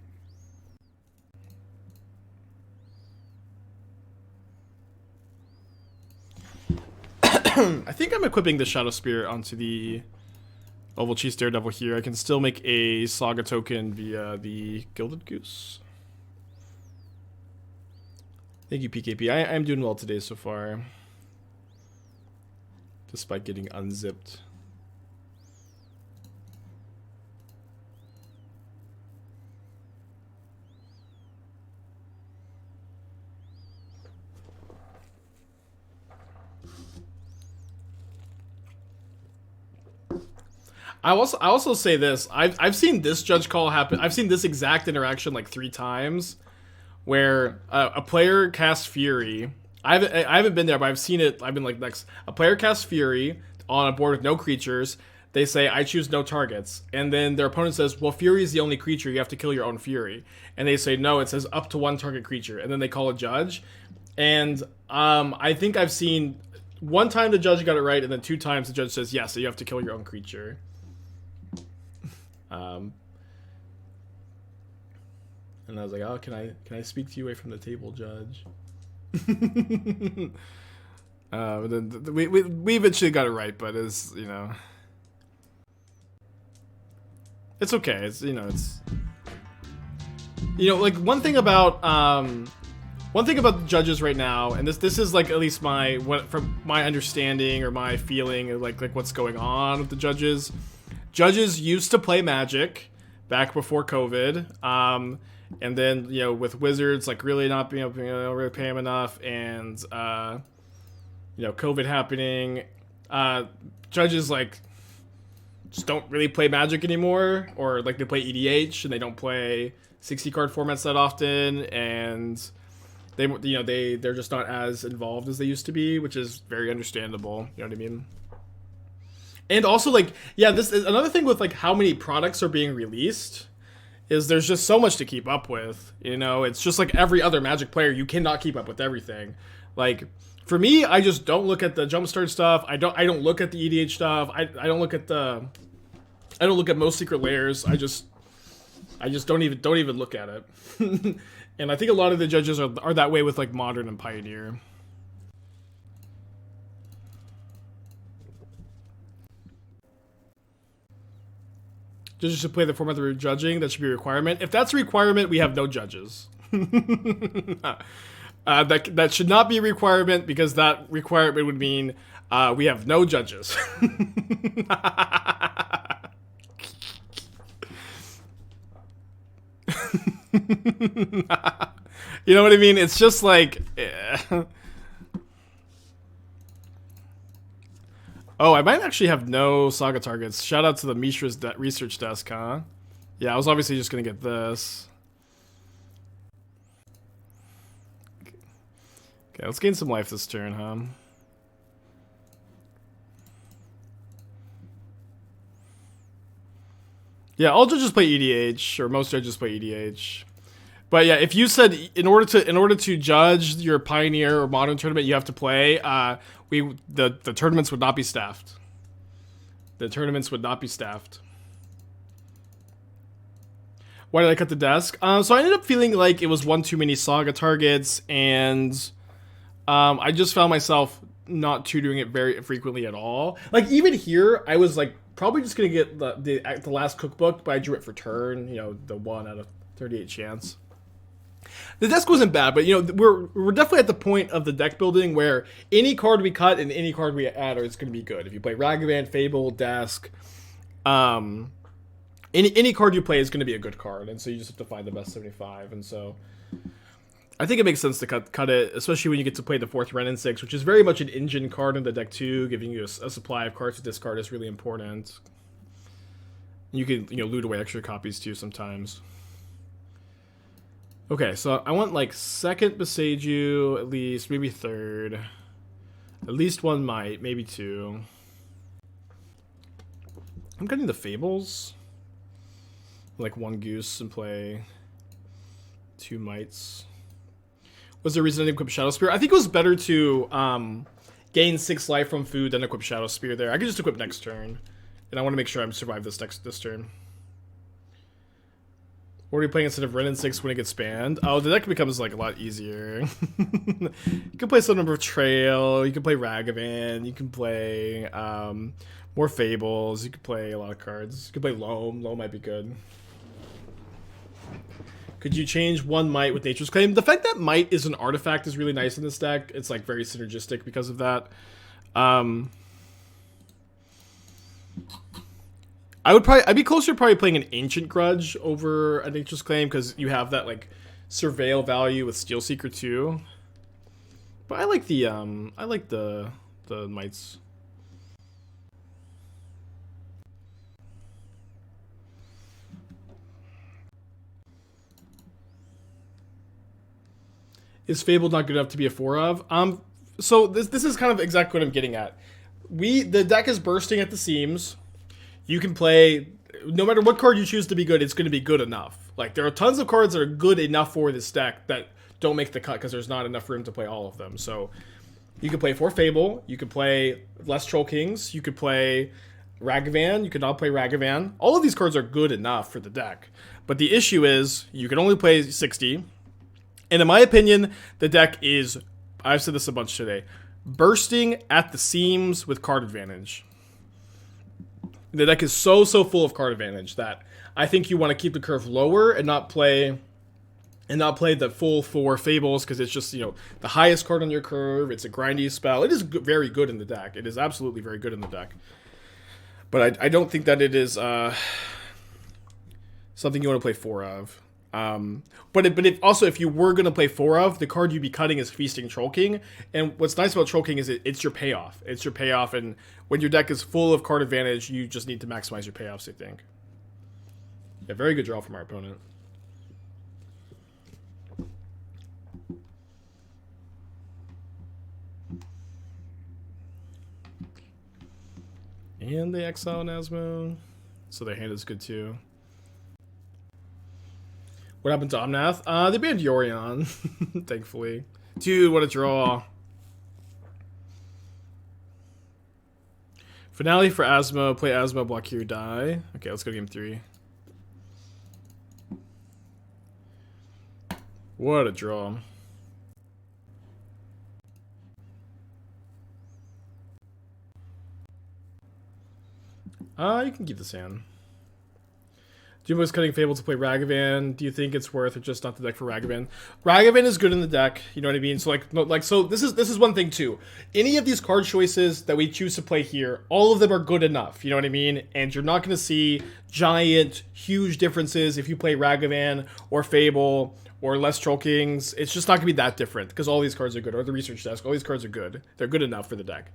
S1: I think I'm equipping the Shadowspear onto the Ovalchase Daredevil here. I can still make a Saga token via the Gilded Goose. Thank you, PKP. I'm doing well today so far, despite getting unzipped. I also say this. I've seen this judge call happen. I've seen this exact interaction like 3 times, where a player casts Fury. I haven't been there, but I've seen it. I've been like next. A player casts Fury on a board with no creatures. They say, I choose no targets. And then their opponent says, well, Fury is the only creature. You have to kill your own Fury. And they say, no, it says up to 1 target creature. And then they call a judge. And I think I've seen 1 time the judge got it right, and then 2 times the judge says, yes, so you have to kill your own creature. And I was like, oh, can I speak to you away from the table, judge? But then we eventually got it right, but it's, you know, it's okay. It's, you know, like one thing about the judges right now, and this is like at least from my understanding or my feeling of like what's going on with the judges. Judges used to play Magic back before COVID, and then with Wizards like really not being able to really pay them enough, and COVID happening, judges like just don't really play Magic anymore, or like they play EDH and they don't play 60 card formats that often, and they're just not as involved as they used to be, which is very understandable. You know what I mean? And also, like, yeah, this is another thing with like how many products are being released, is there's just so much to keep up with. It's just like every other Magic player, you cannot keep up with everything. Like for me, I just don't look at the Jumpstart stuff. I don't look at the EDH stuff. I don't look at most Secret Lairs. I just I just don't even look at it. And I think a lot of the judges are that way with like Modern and Pioneer. Judges should play the format they're judging. That should be a requirement. If that's a requirement, we have no judges. That should not be a requirement, because that requirement would mean we have no judges. You know what I mean? It's just like... Oh, I might actually have no Saga targets. Shout out to the Mishra's research desk, huh? Yeah, I was obviously just gonna get this. Okay, let's gain some life this turn, huh? Yeah, all judges play EDH, or most judges play EDH. But yeah, if you said in order to judge your Pioneer or Modern tournament, you have to play, the tournaments would not be staffed. The tournaments would not be staffed. Why did I cut the desk? So I ended up feeling like it was one too many Saga targets, and I just found myself not tutoring it very frequently at all. Like even here, I was like probably just gonna get the last cookbook, but I drew it for turn. You know, the 1 out of 38 chance. The desk wasn't bad, but you know we're definitely at the point of the deck building where any card we cut and any card we add is going to be good. If you play Ragavan, Fable, Desk, any card you play is going to be a good card, and so you just have to find the best 75. And so I think it makes sense to cut it, especially when you get to play the 4th Wrenn and Six, which is very much an engine card in the deck too, giving you a supply of cards to discard is really important. You can loot away extra copies too sometimes. Okay, so I want like 2nd Boseiju, at least, maybe 3rd. At least 1 Mite, maybe 2. I'm getting the Fables. Like 1 Goose and play 2 Mites. Was there a reason I didn't equip Shadowspear? I think it was better to gain 6 life from food than equip Shadowspear there. I could just equip next turn. And I want to make sure I survive this turn. What are you playing instead of Wrenn and Six when it gets banned? Oh, the deck becomes like a lot easier. You can play some number of Trail. You can play Ragavan. You can play more Fables. You can play a lot of cards. You can play Loam. Loam might be good. Could you change 1 Mite with Nature's Claim? The fact that Mite is an artifact is really nice in this deck. It's like very synergistic because of that. I'd be closer to probably playing an Ancient Grudge over a Nature's Claim, because you have that like surveil value with Steelseeker too. But I like the Mites. Is Fable not good enough to be a 4 of? So this is kind of exactly what I'm getting at. The deck is bursting at the seams. You can play, no matter what card you choose to be good, it's going to be good enough. Like, there are tons of cards that are good enough for this deck that don't make the cut because there's not enough room to play all of them. So, you can play 4 Fable, you can play less Troll Kings, you could play Ragavan, you could not play Ragavan. All of these cards are good enough for the deck. But the issue is, you can only play 60. And in my opinion, the deck is, I've said this a bunch today, bursting at the seams with card advantage. The deck is so full of card advantage that I think you want to keep the curve lower and not play the full 4 Fables, because it's just, the highest card on your curve. It's a grindy spell. It is very good in the deck. It is absolutely very good in the deck. But I don't think that it is something you want to play 4 of. But if you were going to play 4 of, the card you'd be cutting is Feasting Troll King. And what's nice about Troll King is it's your payoff. It's your payoff, and when your deck is full of card advantage, you just need to maximize your payoffs, I think. Yeah, very good draw from our opponent. And they exile an Asmo, so their hand is good too. What happened to Omnath? They banned Yorion, thankfully. Dude, what a draw. Finale for Asmo. Play Asmo, block here, die. Okay, let's go game 3. What a draw. You can keep this hand. Jumbo's cutting Fable to play Ragavan. Do you think it's worth or just not the deck for Ragavan? Ragavan is good in the deck, you know what I mean? So so this is one thing too. Any of these card choices that we choose to play here, all of them are good enough, you know what I mean? And you're not going to see giant, huge differences if you play Ragavan or Fable or less Troll Kings. It's just not going to be that different because all these cards are good. Or the Research Desk, all these cards are good. They're good enough for the deck.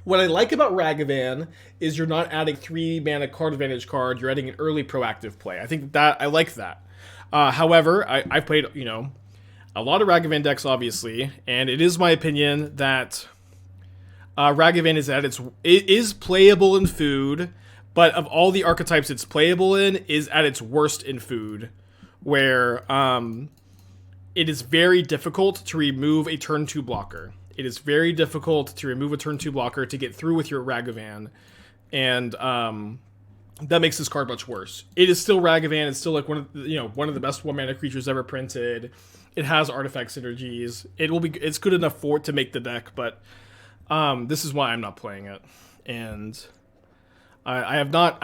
S1: What I like about Ragavan is you're not adding 3 mana card advantage card. You're adding an early proactive play. I think that I like that. However, I've played, you know, a lot of Ragavan decks, obviously, and it is my opinion that Ragavan is playable in Food, but of all the archetypes it's playable in, is at its worst in Food, where it is very difficult to remove a turn 2 blocker. It is very difficult to remove a turn 2 blocker to get through with your Ragavan, and that makes this card much worse. It is still Ragavan. It's still like one of the best 1 mana creatures ever printed. It has artifact synergies. It's good enough to make the deck, but this is why I'm not playing it. And I have not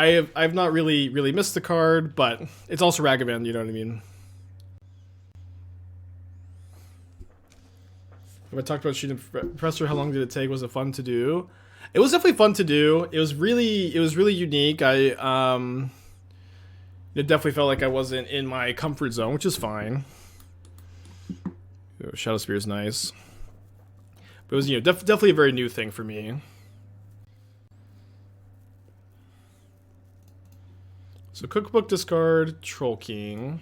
S1: really missed the card, but it's also Ragavan. You know what I mean? If I talked about shooting Professor, how long did it take? Was it fun to do? It was definitely fun to do. It was really unique. It definitely felt like I wasn't in my comfort zone, which is fine. Shadowspear is nice, but it was definitely a very new thing for me. So Cookbook discard, Troll King.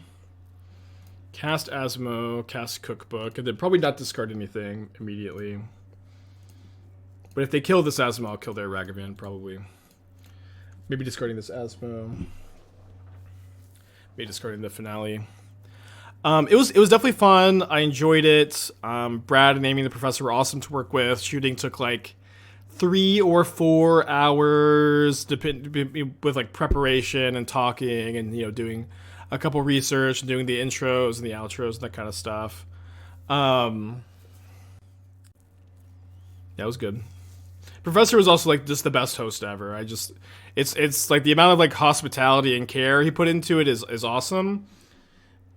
S1: Cast Asmo, cast Cookbook, and then probably not discard anything immediately. But if they kill this Asmo, I'll kill their Ragavan, probably. Maybe discarding this Asmo. Maybe discarding the Finale. It was definitely fun. I enjoyed it. Brad and Amy, the professor, were awesome to work with. Shooting took like 3 or 4 hours, with like preparation and talking and doing a couple research and doing the intros and the outros and that kind of stuff. Yeah, it was good. Professor was also like just the best host ever. It's like the amount of like hospitality and care he put into it is awesome.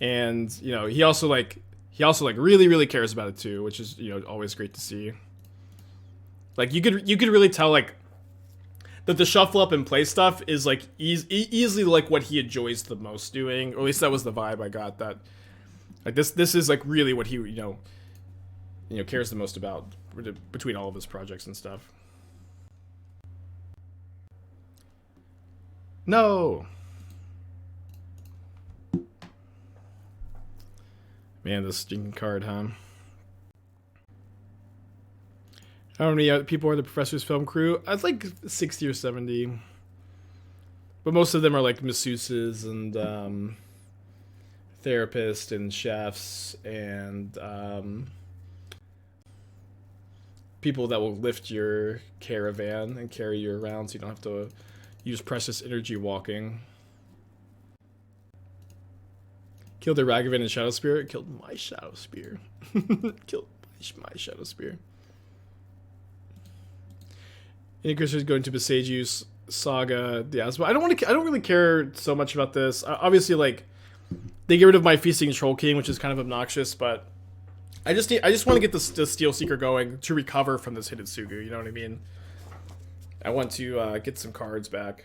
S1: And he also really cares about it too, which is always great to see. Like you could really tell like that the shuffle up and play stuff is like easily like what he enjoys the most doing, or at least that was the vibe I got. That like this is like really what he cares the most about between all of his projects and stuff. No, man, this stinking card, huh? How many people are the professor's film crew? I'd like 60 or 70. But most of them are like masseuses and therapists and chefs and people that will lift your caravan and carry you around so you don't have to use precious energy walking. Killed their Ragavan and Shadowspear. Killed my Shadowspear. Killed my Shadowspear. Inquisitor is going to Boseiju, Saga, the Asmo. I don't really care so much about this. Obviously, like they get rid of my Feasting Troll King, which is kind of obnoxious, but I just want to get the Steelseeker going to recover from this hidden Sugu. You know what I mean? I want to get some cards back.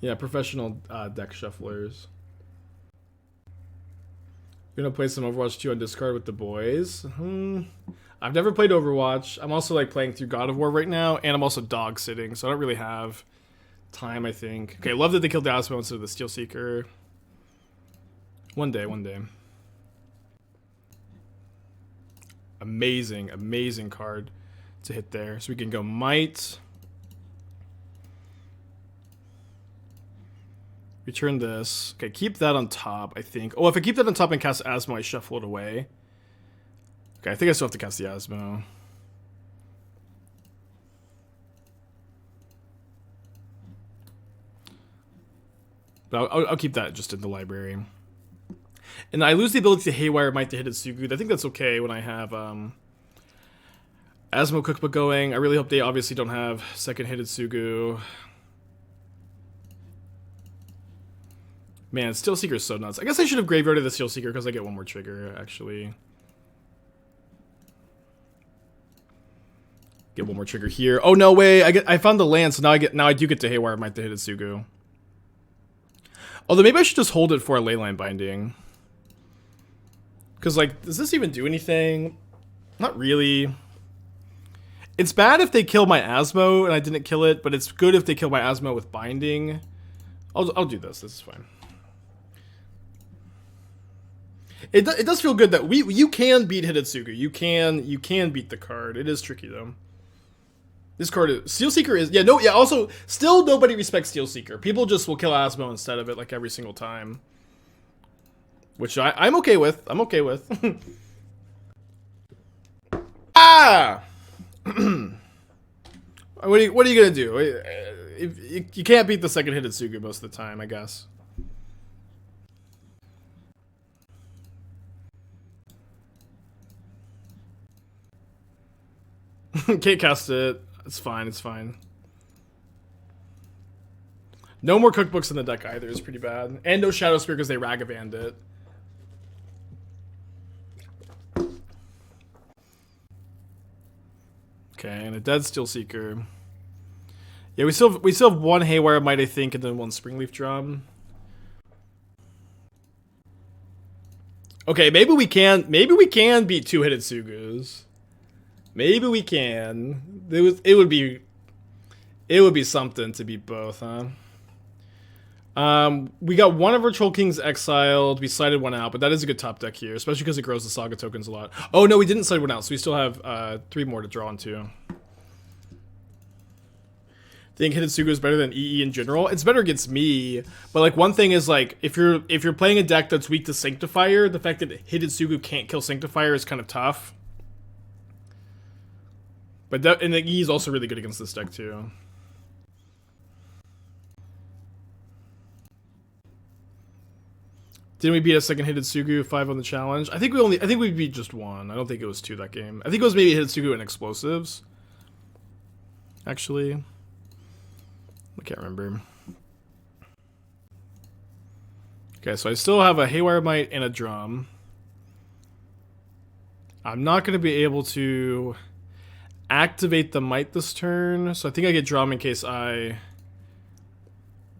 S1: Yeah, professional deck shufflers. You're gonna play some Overwatch 2 on Discord with the boys. I've never played Overwatch. I'm also like playing through God of War right now, and I'm also dog sitting, so I don't really have time, I think. Okay, love that they killed the Asmo instead of the Steelseeker. One day. Amazing card to hit there. So we can go Mite. Return this. Okay, keep that on top, I think. Oh, if I keep that on top and cast Asmo, I shuffle it away. Okay, I think I still have to cast the Asmo. But I'll keep that just in the library. And I lose the ability to Haywire Mite to Hitotsugu. I think that's okay when I have Asmo Cookbook going. I really hope they obviously don't have second Hitotsugu. Man, Steelseeker is so nuts. I guess I should have graveyarded the Steelseeker because I get one more trigger, actually. Get one more trigger here. Oh no way! I found the land, so now I do get to Haywire Mite the Hitotsugu. Although maybe I should just hold it for a Leyline Binding. Because, like, does this even do anything? Not really. It's bad if they kill my Asmo and I didn't kill it, but it's good if they kill my Asmo with Binding. I'll do this. This is fine. It does feel good that you can beat Hitotsugu. You can beat the card. It is tricky though. This card is Steelseeker is also still nobody respects Steelseeker. People just will kill Asmo instead of it like every single time. Which I'm okay with. I'm okay with. Ah! What are you gonna do? If you can't beat the second Hitotsugu most of the time, I guess. Can't cast it. It's fine. It's fine. No more cookbooks in the deck either is pretty bad, and no Shadowspear because they Ragavanned it. Okay, and a dead Steelseeker. Yeah, we still have one Haywire Mite, I think, and then one Springleaf Drum. Okay, maybe we can beat two Hitotsugus. Maybe we it would be something to beat both, huh? We got one of our Troll Kings exiled. We sided one out, but that is a good top deck here, especially because it grows the Saga tokens a lot. Oh no, we didn't side one out, so we still have 3 more to draw into. Think Hitotsugu is better than EE in general. It's better against me, but like one thing is like if you're playing a deck that's weak to Sanctifier, the fact that Hitotsugu can't kill Sanctifier is kind of tough. But and the E is also really good against this deck too. Didn't we beat a second Hitotsugu 5 on the challenge? I think we beat just 1. I don't think it was 2 that game. I think it was maybe Hitotsugu and explosives. Actually, I can't remember. Okay, so I still have a Haywire Mite and a Drum. I'm not going to be able to activate the Mite this turn, so I think I get Drum in case I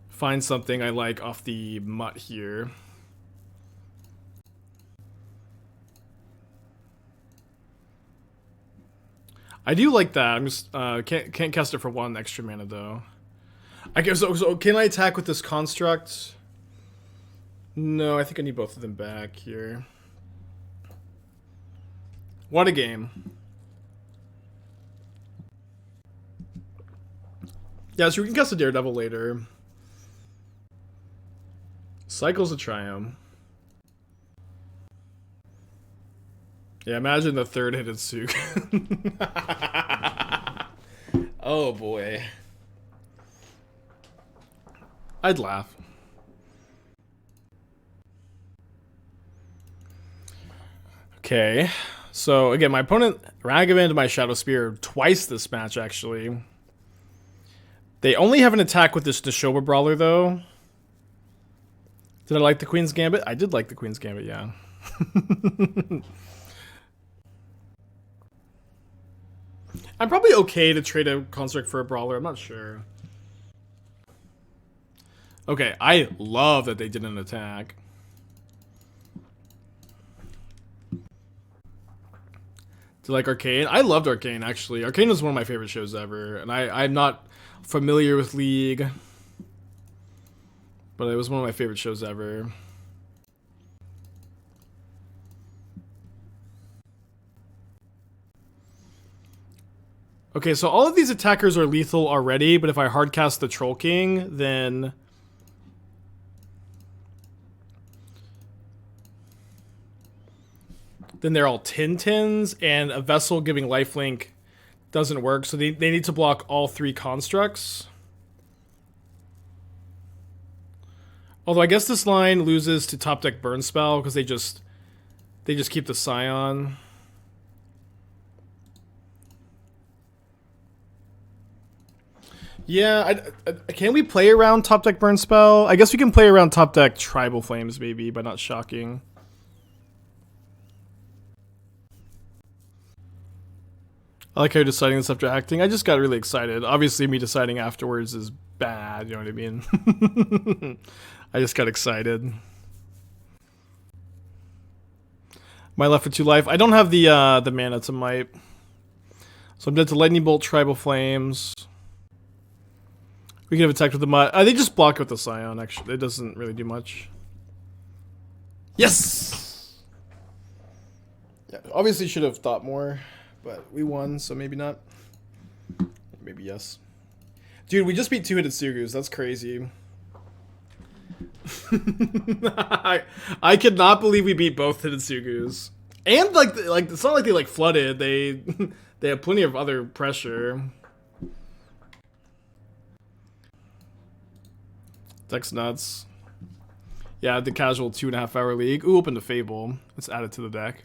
S1: find something I like off the Mutt here. I do like that. I'm just can't cast it for 1 extra mana though. I guess so can I attack with this construct? No, I think I need both of them back here. What a game. Yeah, so we can cast a Daredevil later. Cycles of Triumph. Yeah, imagine the third Hitotsugu. Oh boy. I'd laugh. Okay. So again, my opponent Ragavanned my Shadowspear twice this match actually. They only have an attack with this Deshoba Brawler though. Did I like the Queen's Gambit? I did like the Queen's Gambit, yeah. I'm probably okay to trade a construct for a Brawler. I'm not sure. Okay, I love that they did an attack. Do you like Arcane? I loved Arcane, actually. Arcane was one of my favorite shows ever. And I'm not familiar with League. But it was one of my favorite shows ever. Okay, so all of these attackers are lethal already, but if I hardcast the Troll King, then they're all 10/10s, and a Vessel giving lifelink doesn't work, so they need to block all 3 constructs. Although I guess this line loses to top deck burn spell because they just keep the Scion. Yeah, can we play around top deck burn spell? I guess we can play around top deck tribal flames maybe, but not shocking. I like how you're deciding this after acting. I just got really excited. Obviously, me deciding afterwards is bad. You know what I mean? I just got excited. Might left for 2 life. I don't have the mana to might. So I'm dead to Lightning Bolt, Tribal Flames. We can have attacked with the Mutt. They just block with the Scion, actually. It doesn't really do much. Yes! Yeah, obviously should have thought more, but we won, so maybe not. Maybe yes. Dude, we just beat 2-hit Sugus. That's crazy. I could not believe we beat both hidden Sugus. And like it's not like they like flooded. They they have plenty of other pressure. Deck's nuts. Yeah, the casual 2.5 hour league. Ooh, open to Fable. Let's add it to the deck.